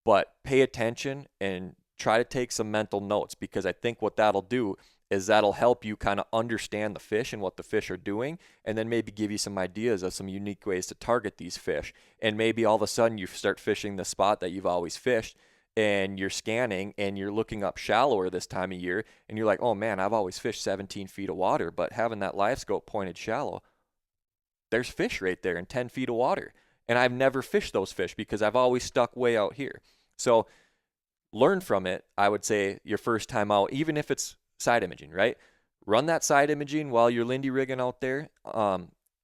but pay attention and try to take some mental notes, because I think what that'll do is that'll help you kind of understand the fish and what the fish are doing, and then maybe give you some ideas of some unique ways to target these fish. And maybe all of a sudden you start fishing the spot that you've always fished, and you're scanning and you're looking up shallower this time of year, and you're like, oh man, I've always fished 17 feet of water, but having that live scope pointed shallow, there's fish right there in 10 feet of water. And I've never fished those fish because I've always stuck way out here. So learn from it, I would say, your first time out, even if it's side imaging, right? Run that side imaging while you're Lindy rigging out there,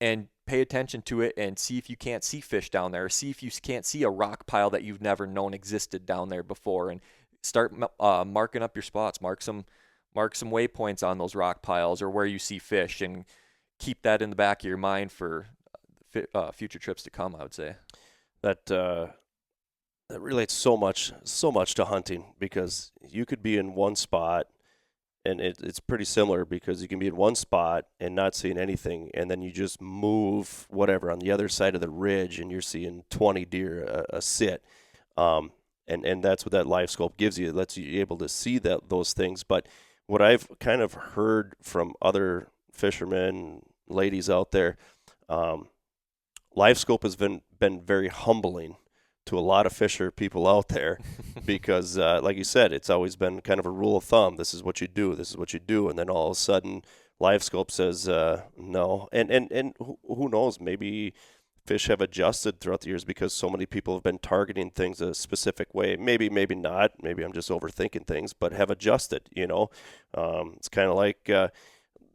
and pay attention to it and see if you can't see fish down there, or see if you can't see a rock pile that you've never known existed down there before, and start marking up your spots, mark some waypoints on those rock piles or where you see fish, and keep that in the back of your mind for future trips to come, I would say. That relates so much to hunting, because you could be in one spot, and it's pretty similar, because you can be in one spot and not seeing anything, and then you just move whatever on the other side of the ridge and you're seeing 20 deer a sit. And that's what that live scope gives you. It lets you able to see those things. But what I've kind of heard from other fishermen, ladies out there, live scope has been very humbling to a lot of fisher people out there, because like you said, it's always been kind of a rule of thumb. This is what you do. This is what you do. And then all of a sudden live scope says no. And who knows, maybe fish have adjusted throughout the years because so many people have been targeting things a specific way. Maybe not. Maybe I'm just overthinking things, but have adjusted, It's kind of like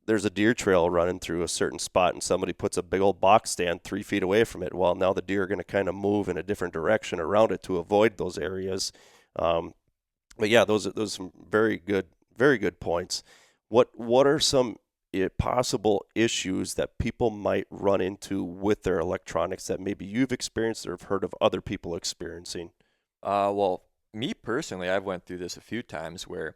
there's a deer trail running through a certain spot and somebody puts a big old box stand 3 feet away from it. Well, now the deer are going to kind of move in a different direction around it to avoid those areas. But yeah, those are some very good points. What are some possible issues that people might run into with their electronics that maybe you've experienced or have heard of other people experiencing? Well, me personally, I've went through this a few times where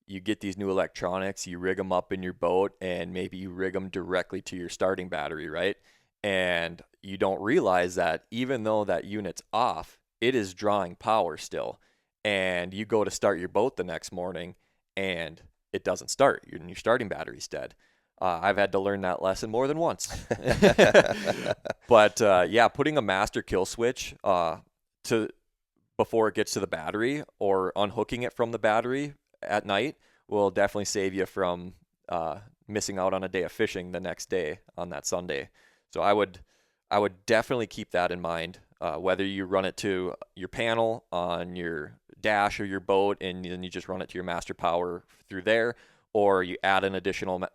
you get these new electronics, you rig them up in your boat, and maybe you rig them directly to your starting battery, right? And you don't realize that even though that unit's off, it is drawing power still. And you go to start your boat the next morning, and it doesn't start. Your starting battery's dead. I've had to learn that lesson more than once. But yeah, putting a master kill switch before it gets to the battery, or unhooking it from the battery at night, will definitely save you from missing out on a day of fishing the next day on that Sunday. So I would definitely keep that in mind whether you run it to your panel on your dash or your boat, and then you just run it to your master power through there, or you add an additional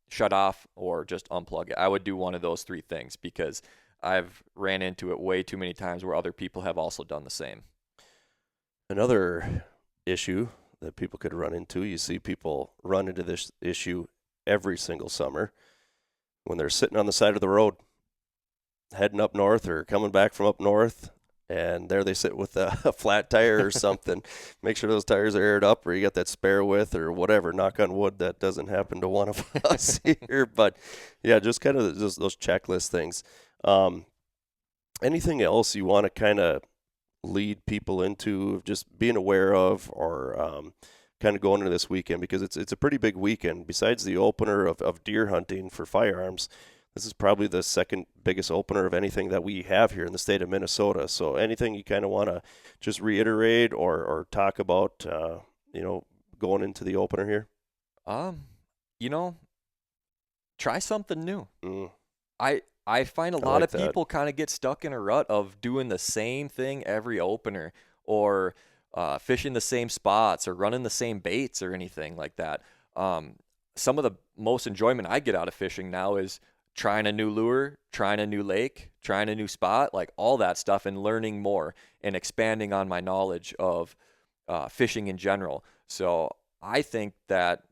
shut off or just unplug it. I would do one of those three things because I've ran into it way too many times where other people have also done the same. Another issue that people could run into, you see people run into this issue every single summer when they're sitting on the side of the road heading up north or coming back from up north, and there they sit with a flat tire or something. Make sure those tires are aired up, or you got that spare width or whatever. Knock on wood, that doesn't happen to one of us here. But yeah, just kind of those checklist things. Anything else you want to kind of lead people into just being aware of, or kind of going into this weekend, because it's a pretty big weekend. Besides the opener of deer hunting for firearms, this is probably the second biggest opener of anything that we have here in the state of Minnesota. So anything you kind of want to just reiterate or talk about, going into the opener here? Try something new. Mm. I find a lot of people kind of get stuck in a rut of doing the same thing every opener, or fishing the same spots, or running the same baits or anything like that. Some of the most enjoyment I get out of fishing now is trying a new lure, trying a new lake, trying a new spot, like all that stuff, and learning more and expanding on my knowledge of fishing in general. So I think that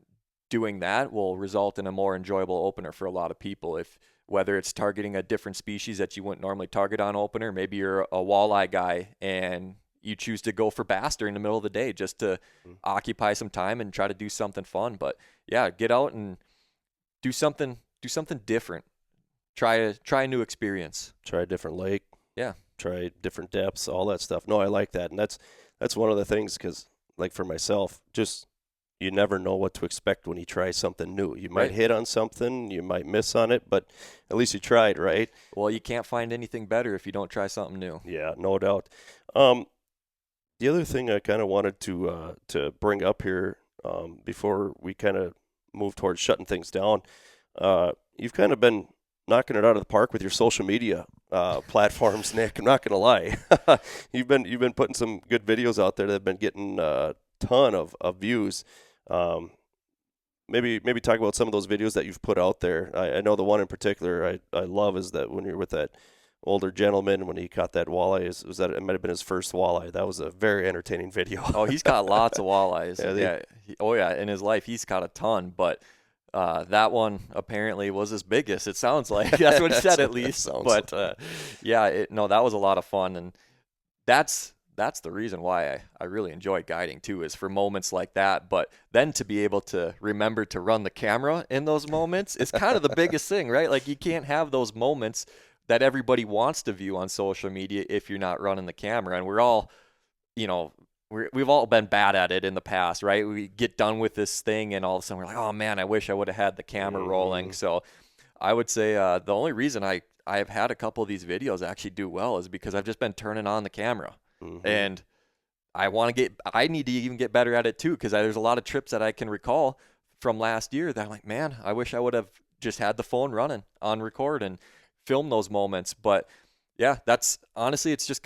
doing that will result in a more enjoyable opener for a lot of people. Whether it's targeting a different species that you wouldn't normally target on opener, maybe you're a walleye guy and you choose to go for bass during the middle of the day just to occupy some time and try to do something fun. But yeah, get out and do something different. Try a new experience. Try a different lake. Yeah. Try different depths, all that stuff. No, I like that. And that's one of the things, because like for myself, just you never know what to expect when you try something new. You might hit on something, you might miss on it, but at least you tried, right? Well, you can't find anything better if you don't try something new. Yeah, no doubt. The other thing I kind of wanted to bring up here before we kind of move towards shutting things down, you've kind of been knocking it out of the park with your social media platforms, Nick. I'm not going to lie. You've been putting some good videos out there that have been getting a ton of views. Maybe talk about some of those videos that you've put out there. I know the one in particular I love is that when you're with that older gentleman when he caught that walleye. It might have been his first walleye. That was a very entertaining video. Oh, he's caught lots of walleyes. Yeah. In his life, he's caught a ton, but that one apparently was his biggest. It sounds like that's what he said at least. But that was a lot of fun, and that's the reason why I really enjoy guiding too, is for moments like that. But then to be able to remember to run the camera in those moments is kind of the biggest thing, right? Like you can't have those moments that everybody wants to view on social media if you're not running the camera. And we're all, we've all been bad at it in the past, right? We get done with this thing and all of a sudden we're like, oh man, I wish I would have had the camera rolling. So I would say the only reason I've had a couple of these videos actually do well is because I've just been turning on the camera. Mm-hmm. And I need to even get better at it too, because there's a lot of trips that I can recall from last year that I'm like, man, I wish I would have just had the phone running on record and film those moments. But yeah, that's honestly, it's just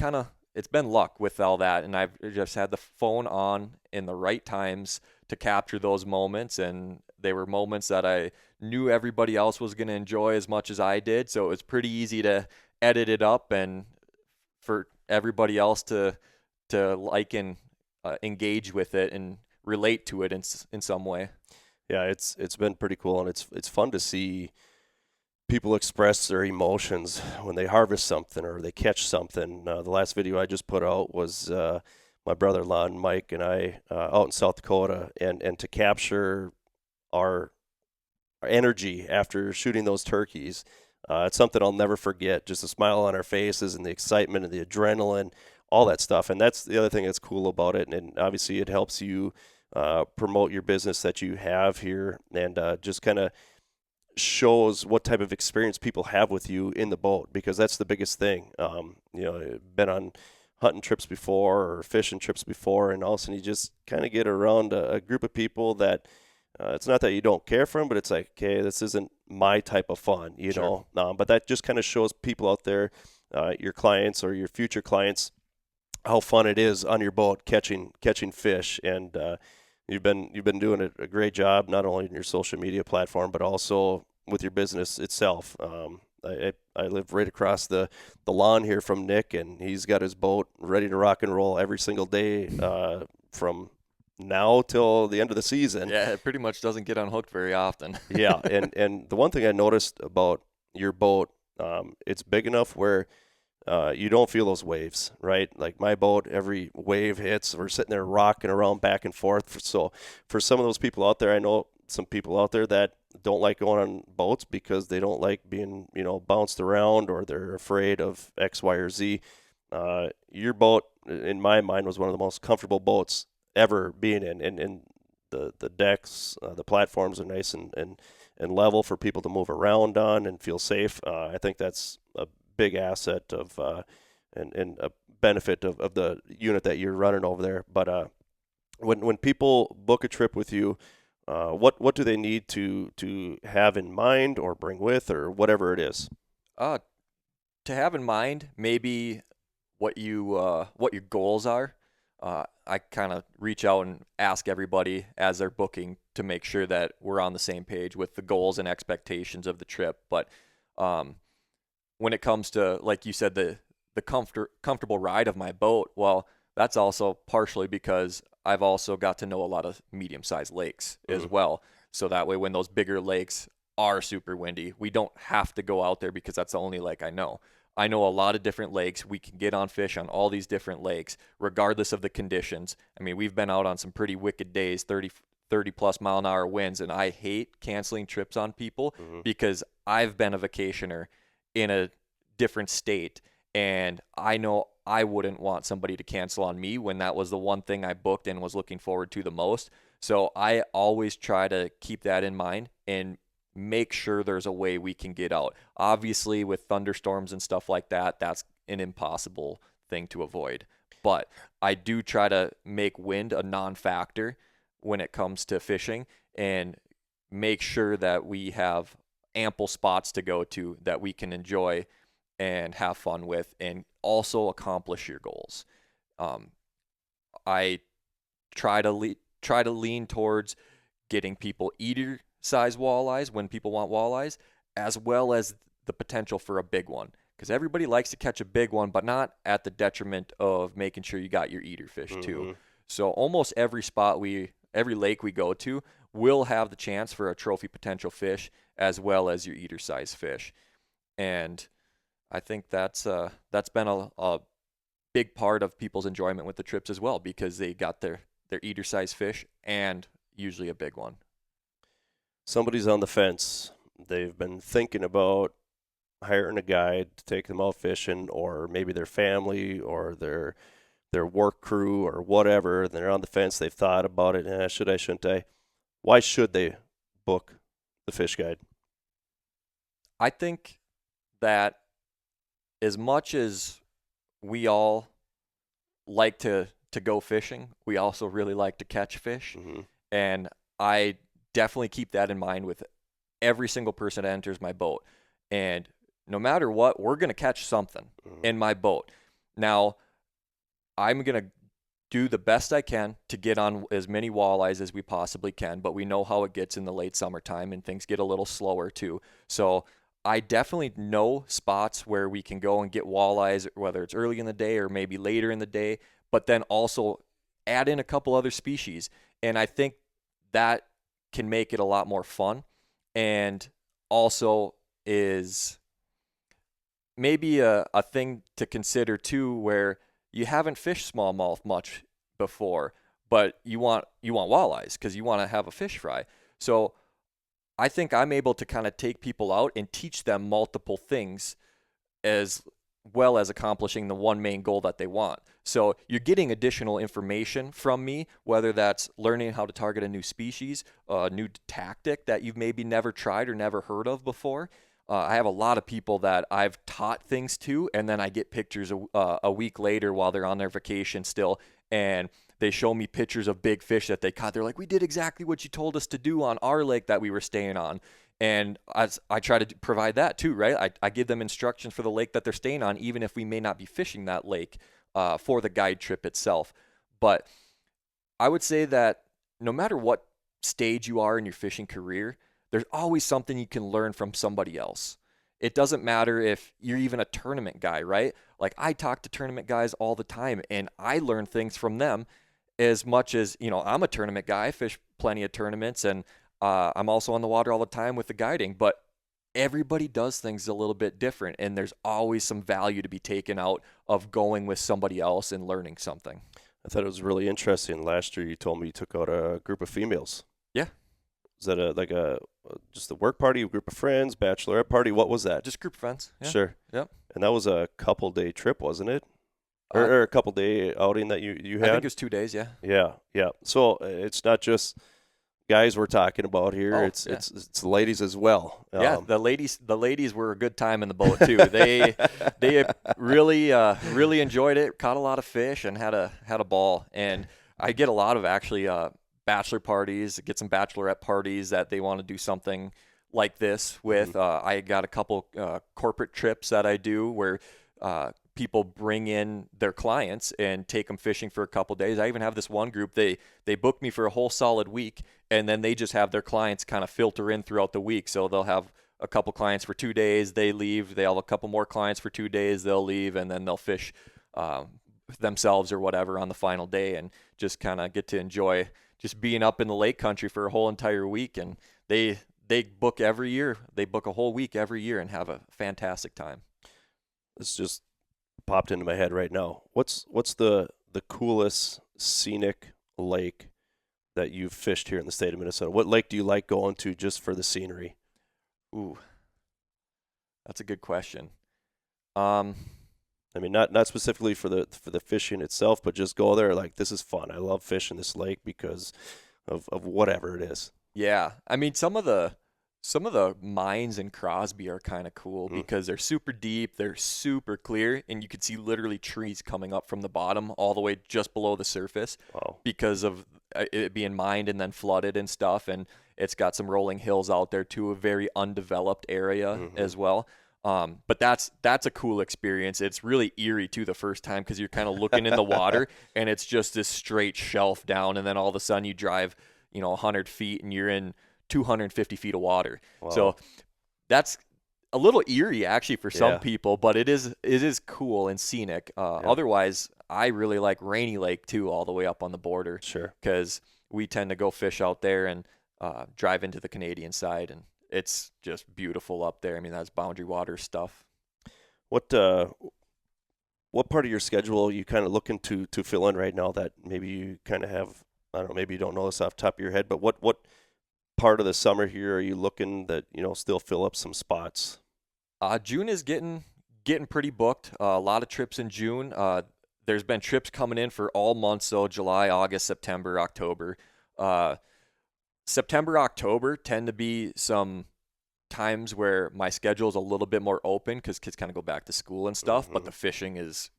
it's been luck with all that. And I've just had the phone on in the right times to capture those moments. And they were moments that I knew everybody else was going to enjoy as much as I did. So it was pretty easy to edit it up and for everybody else to like and engage with it and relate to it in some way. Yeah, it's been pretty cool, and it's fun to see people express their emotions when they harvest something or they catch something. The last video I just put out was my brother-in-law and Mike and I out in South Dakota, and to capture our energy after shooting those turkeys. It's something I'll never forget, just a smile on our faces and the excitement and the adrenaline, all that stuff. And that's the other thing that's cool about it. And obviously it helps you promote your business that you have here, and just kind of shows what type of experience people have with you in the boat, because that's the biggest thing. Been on hunting trips before or fishing trips before, and all of a sudden you just kind of get around a group of people that it's not that you don't care for them, but it's like, okay, this isn't my type of fun, you know. But that just kind of shows people out there your clients or your future clients how fun it is on your boat catching fish. And you've been doing a great job, not only in your social media platform but also with your business itself. I live right across the lawn here from Nick, and he's got his boat ready to rock and roll every single day from now till the end of the season. Yeah, it pretty much doesn't get unhooked very often. Yeah, and the one thing I noticed about your boat, it's big enough where you don't feel those waves, right? Like my boat, every wave hits, we're sitting there rocking around back and forth. So for some of those people out there, I know some people out there that don't like going on boats because they don't like being, bounced around, or they're afraid of X, Y, or Z. Your boat, in my mind, was one of the most comfortable boats ever being in. And the decks, the platforms are nice and level for people to move around on and feel safe. I think that's a big asset of and a benefit of the unit that you're running over there. But when people book a trip with you, what do they need to have in mind or bring with, or whatever it is? To have in mind, maybe what your goals are. I kind of reach out and ask everybody as they're booking to make sure that we're on the same page with the goals and expectations of the trip. But when it comes to, like you said, the comfortable ride of my boat, well, that's also partially because I've also got to know a lot of medium-sized lakes as well. So that way, when those bigger lakes are super windy, we don't have to go out there because that's the only lake I know. I know a lot of different lakes. We can get on fish on all these different lakes, regardless of the conditions. I mean, we've been out on some pretty wicked days, 30 plus mile an hour winds, and I hate canceling trips on people because I've been a vacationer in a different state, and I know I wouldn't want somebody to cancel on me when that was the one thing I booked and was looking forward to the most. So I always try to keep that in mind and make sure there's a way we can get out. Obviously, with thunderstorms and stuff like that, that's an impossible thing to avoid. But I do try to make wind a non-factor when it comes to fishing, and make sure that we have ample spots to go to that we can enjoy and have fun with, and also accomplish your goals. I try to lean towards getting people eater size walleyes when people want walleyes, as well as the potential for a big one, because everybody likes to catch a big one, but not at the detriment of making sure you got your eater fish too. So almost every lake we go to will have the chance for a trophy potential fish as well as your eater size fish. And I think that's been a big part of people's enjoyment with the trips as well, because they got their eater size fish and usually a big one. Somebody's on the fence. They've been thinking about hiring a guide to take them out fishing, or maybe their family or their work crew or whatever. They're on the fence. They've thought about it. Should I, shouldn't I? Why should they book the fish guide? I think that as much as we all like to go fishing, we also really like to catch fish. And I definitely keep that in mind with every single person that enters my boat. And no matter what, we're going to catch something in my boat. Now, I'm going to do the best I can to get on as many walleyes as we possibly can, but we know how it gets in the late summertime and things get a little slower too. So I definitely know spots where we can go and get walleyes, whether it's early in the day or maybe later in the day, but then also add in a couple other species. And I think that can make it a lot more fun, and also is maybe a thing to consider too, where you haven't fished smallmouth much before, but you want walleyes because you want to have a fish fry. So I think I'm able to kind of take people out and teach them multiple things as well as accomplishing the one main goal that they want. So you're getting additional information from me, whether that's learning how to target a new species, a new tactic that you've maybe never tried or never heard of before. I have a lot of people that I've taught things to, and then I get pictures a week later while they're on their vacation still, and they show me pictures of big fish that they caught. They're like, we did exactly what you told us to do on our lake that we were staying on. And I try to provide that too, right? I give them instructions for the lake that they're staying on, even if we may not be fishing that lake for the guide trip itself. But I would say that no matter what stage you are in your fishing career, there's always something you can learn from somebody else. It doesn't matter if you're even a tournament guy, right? Like I talk to tournament guys all the time and I learn things from them as much as, I'm a tournament guy. I fish plenty of tournaments and I'm also on the water all the time with the guiding, but everybody does things a little bit different and there's always some value to be taken out of going with somebody else and learning something. I thought it was really interesting. Last year you told me you took out a group of females. Yeah. Is that just a work party, a group of friends, bachelorette party? What was that? Just group of friends. Yeah. Sure. Yep. And that was a couple-day trip, wasn't it? Or a couple-day outing that you had? I think it was 2 days, yeah. Yeah. So it's not just guys we're talking about here. Oh, it's ladies as well. Yeah, the ladies were a good time in the boat too. They really enjoyed it, caught a lot of fish, and had a ball. And I get a lot of actually bachelor parties, get some bachelorette parties that they want to do something like this with. I got a couple corporate trips that I do where people bring in their clients and take them fishing for a couple days. I even have this one group, they book me for a whole solid week, and then they just have their clients kind of filter in throughout the week. So they'll have a couple clients for 2 days, they leave, they'll have a couple more clients for 2 days, they'll leave, and then they'll fish themselves or whatever on the final day and just kind of get to enjoy just being up in the lake country for a whole entire week. And they book every year. They book a whole week every year and have a fantastic time. This just popped into my head right now. What's the coolest scenic lake that you've fished here in the state of Minnesota? What lake do you like going to just for the scenery? Ooh, that's a good question. I mean, not specifically for the fishing itself, but just go there like, this is fun. I love fishing this lake because of whatever it is. Yeah, I mean, some of the mines in Crosby are kind of cool because they're super deep, they're super clear, and you can see literally trees coming up from the bottom all the way just below the surface. Wow. Because of it being mined and then flooded and stuff. And it's got some rolling hills out there too, a very undeveloped area as well. But that's a cool experience. It's really eerie too the first time because you're kind of looking in the water and it's just this straight shelf down, and then all of a sudden you drive 100 feet and you're in 250 feet of water. Wow. So that's a little eerie actually for some people, but it is cool and scenic. Otherwise, I really like Rainy Lake too, all the way up on the border. Sure. Because we tend to go fish out there and drive into the Canadian side, and it's just beautiful up there. I mean, that's boundary water stuff. What part of your schedule are you kind of looking to fill in right now that maybe you kind of have, I don't know, maybe you don't know this off the top of your head, but what part of the summer here are you looking that, still fill up some spots? June is getting pretty booked. A lot of trips in June. There's been trips coming in for all months, so July, August, September, October. September, October tend to be some times where my schedule is a little bit more open because kids kind of go back to school and stuff, but the fishing is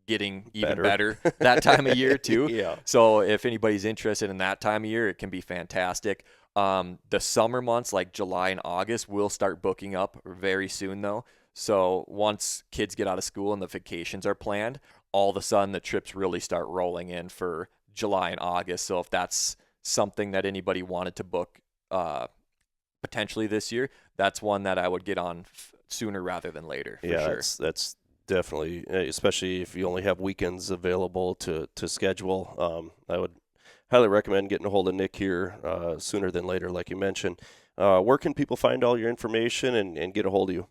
getting even better that time of year too. Yeah. So if anybody's interested in that time of year, it can be fantastic. The summer months like July and August will start booking up very soon though. So once kids get out of school and the vacations are planned, all of a sudden the trips really start rolling in for July and August. So if that's something that anybody wanted to book potentially this year, that's one that I would get on sooner rather than later. For sure. That's definitely, especially if you only have weekends available to schedule. I would highly recommend getting a hold of Nick here sooner than later, like you mentioned. Where can people find all your information and get a hold of you?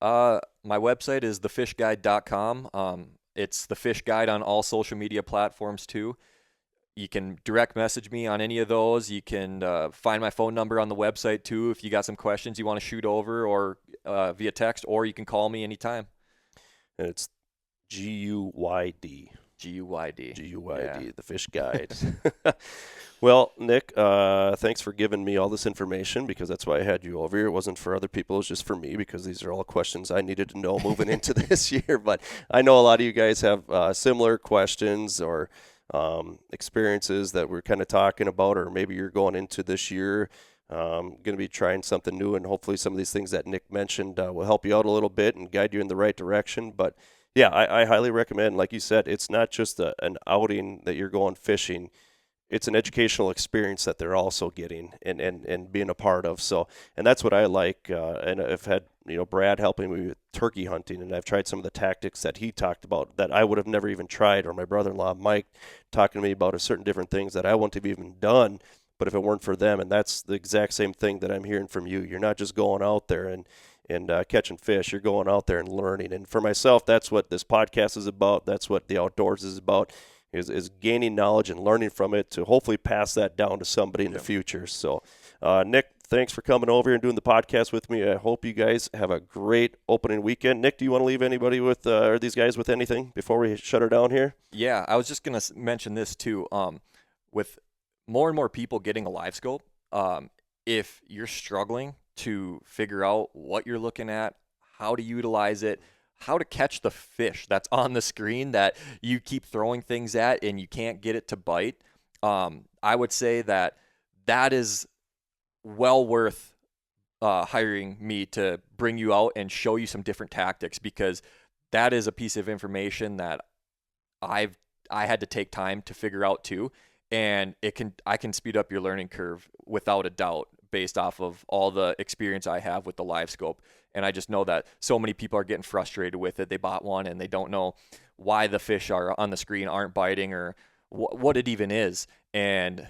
My website is thefishguide.com. It's the Fish Guide on all social media platforms too. You can direct message me on any of those. You can find my phone number on the website too if you got some questions you want to shoot over or via text, or you can call me anytime. And it's GUYD. GUYD. GUYD, the Fish Guide. Well, Nick, thanks for giving me all this information because that's why I had you over here. It wasn't for other people. It was just for me because these are all questions I needed to know moving into this year. But I know a lot of you guys have similar questions or experiences that we're kind of talking about, or maybe you're going into this year Going to be trying something new, and hopefully some of these things that Nick mentioned will help you out a little bit and guide you in the right direction. But yeah, I highly recommend, like you said, it's not just an outing that you're going fishing. It's an educational experience that they're also getting and being a part of. So, and that's what I like. And I've had, Brad helping me with turkey hunting, and I've tried some of the tactics that he talked about that I would have never even tried, or my brother-in-law, Mike, talking to me about certain different things that I wouldn't have even done, but if it weren't for them. And that's the exact same thing that I'm hearing from you. You're not just going out there and catching fish. You're going out there and learning. And for myself, that's what this podcast is about. That's what the outdoors is about. Is gaining knowledge and learning from it to hopefully pass that down to somebody in the future. So, Nick, thanks for coming over and doing the podcast with me. I hope you guys have a great opening weekend. Nick, do you want to leave anybody with, or these guys with anything before we shut her down here? Yeah, I was just going to mention this too. With more and more people getting a live scope, if you're struggling to figure out what you're looking at, how to utilize it, how to catch the fish that's on the screen that you keep throwing things at and you can't get it to bite, I would say that is well worth hiring me to bring you out and show you some different tactics, because that is a piece of information that I had to take time to figure out too, and I can speed up your learning curve without a doubt based off of all the experience I have with the live scope. And I just know that so many people are getting frustrated with it. They bought one and they don't know why the fish are on the screen aren't biting or what it even is. And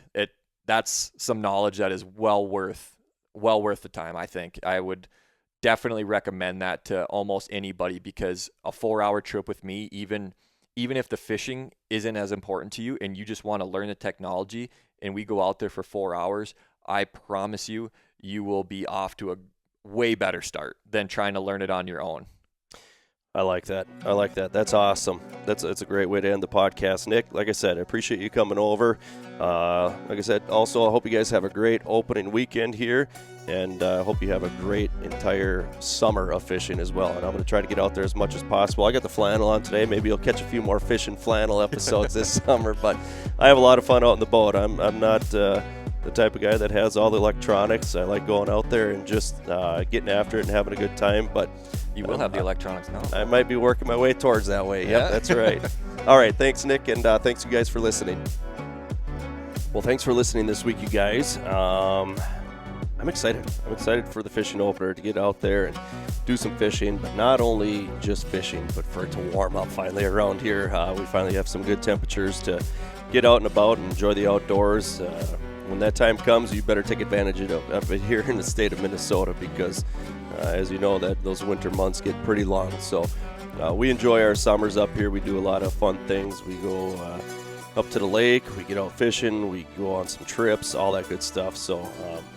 that's some knowledge that is well worth the time. I think I would definitely recommend that to almost anybody, because a 4-hour trip with me, even if the fishing isn't as important to you and you just want to learn the technology and we go out there for 4 hours, I promise you will be off to a way better start than trying to learn it on your own. I like that. That's awesome. That's a great way to end the podcast. Nick, like I said, I appreciate you coming over. Like I said, also, I hope you guys have a great opening weekend here, and I hope you have a great entire summer of fishing as well. And I'm going to try to get out there as much as possible. I got the flannel on today. Maybe you'll catch a few more fish and flannel episodes this summer, but I have a lot of fun out in the boat. I'm not the type of guy that has all the electronics. I like going out there and just getting after it and having a good time. But you will have the electronics now. I might be working my way towards that way. Yeah. Yep, that's right. All right, thanks, Nick, and thanks you guys for listening. Well, thanks for listening this week, you guys. I'm excited. I'm excited for the fishing opener to get out there and do some fishing, but not only just fishing, but for it to warm up finally around here. We finally have some good temperatures to get out and about and enjoy the outdoors. When that time comes, you better take advantage of it here in the state of Minnesota, because as you know, that those winter months get pretty long. So we enjoy our summers up here. We do a lot of fun things. We go up to the lake, we get out fishing, we go on some trips, all that good stuff. So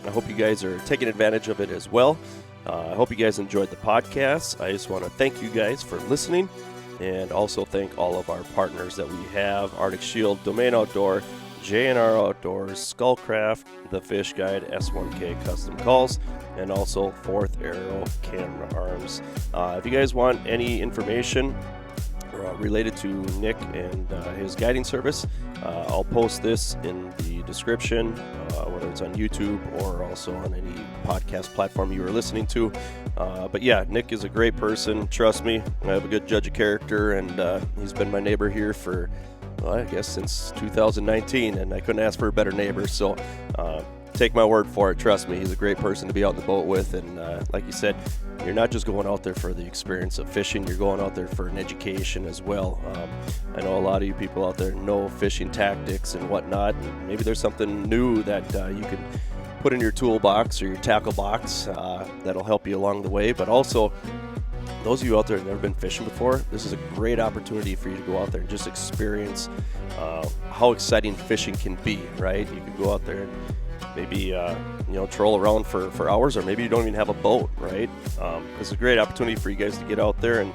I hope you guys are taking advantage of it as well. I hope you guys enjoyed the podcast. I just want to thank you guys for listening, and also thank all of our partners that we have: Arctic Shield, Domain Outdoor, J&R Outdoors, Skullcraft, The Fish Guide, S1K Custom Calls, and also Fourth Arrow Camera Arms. If you guys want any information related to Nick and his guiding service, I'll post this in the description, whether it's on YouTube or also on any podcast platform you are listening to. But yeah, Nick is a great person. Trust me, I have a good judge of character, and he's been my neighbor here for, well, I guess since 2019, and I couldn't ask for a better neighbor. So take my word for it. Trust me, he's a great person to be out in the boat with. And like you said, you're not just going out there for the experience of fishing, you're going out there for an education as well. I know a lot of you people out there know fishing tactics and whatnot, and maybe there's something new that you can put in your toolbox or your tackle box that'll help you along the way. But also, those of you out there who've never been fishing before, this is a great opportunity for you to go out there and just experience how exciting fishing can be, right? You can go out there and maybe troll around for hours, or maybe you don't even have a boat, right? It's a great opportunity for you guys to get out there and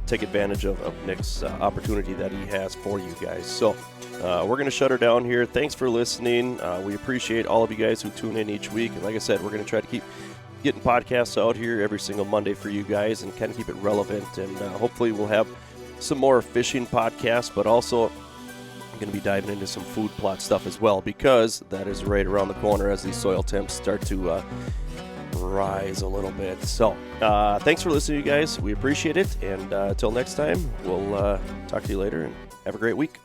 take advantage of Nick's opportunity that he has for you guys. So we're going to shut her down here. Thanks for listening. We appreciate all of you guys who tune in each week. And like I said, we're going to try to keep getting podcasts out here every single Monday for you guys and kind of keep it relevant. And hopefully we'll have some more fishing podcasts, but also going to be diving into some food plot stuff as well, because that is right around the corner as these soil temps start to rise a little bit. So thanks for listening, you guys. We appreciate it. And until next time, we'll talk to you later, and have a great week.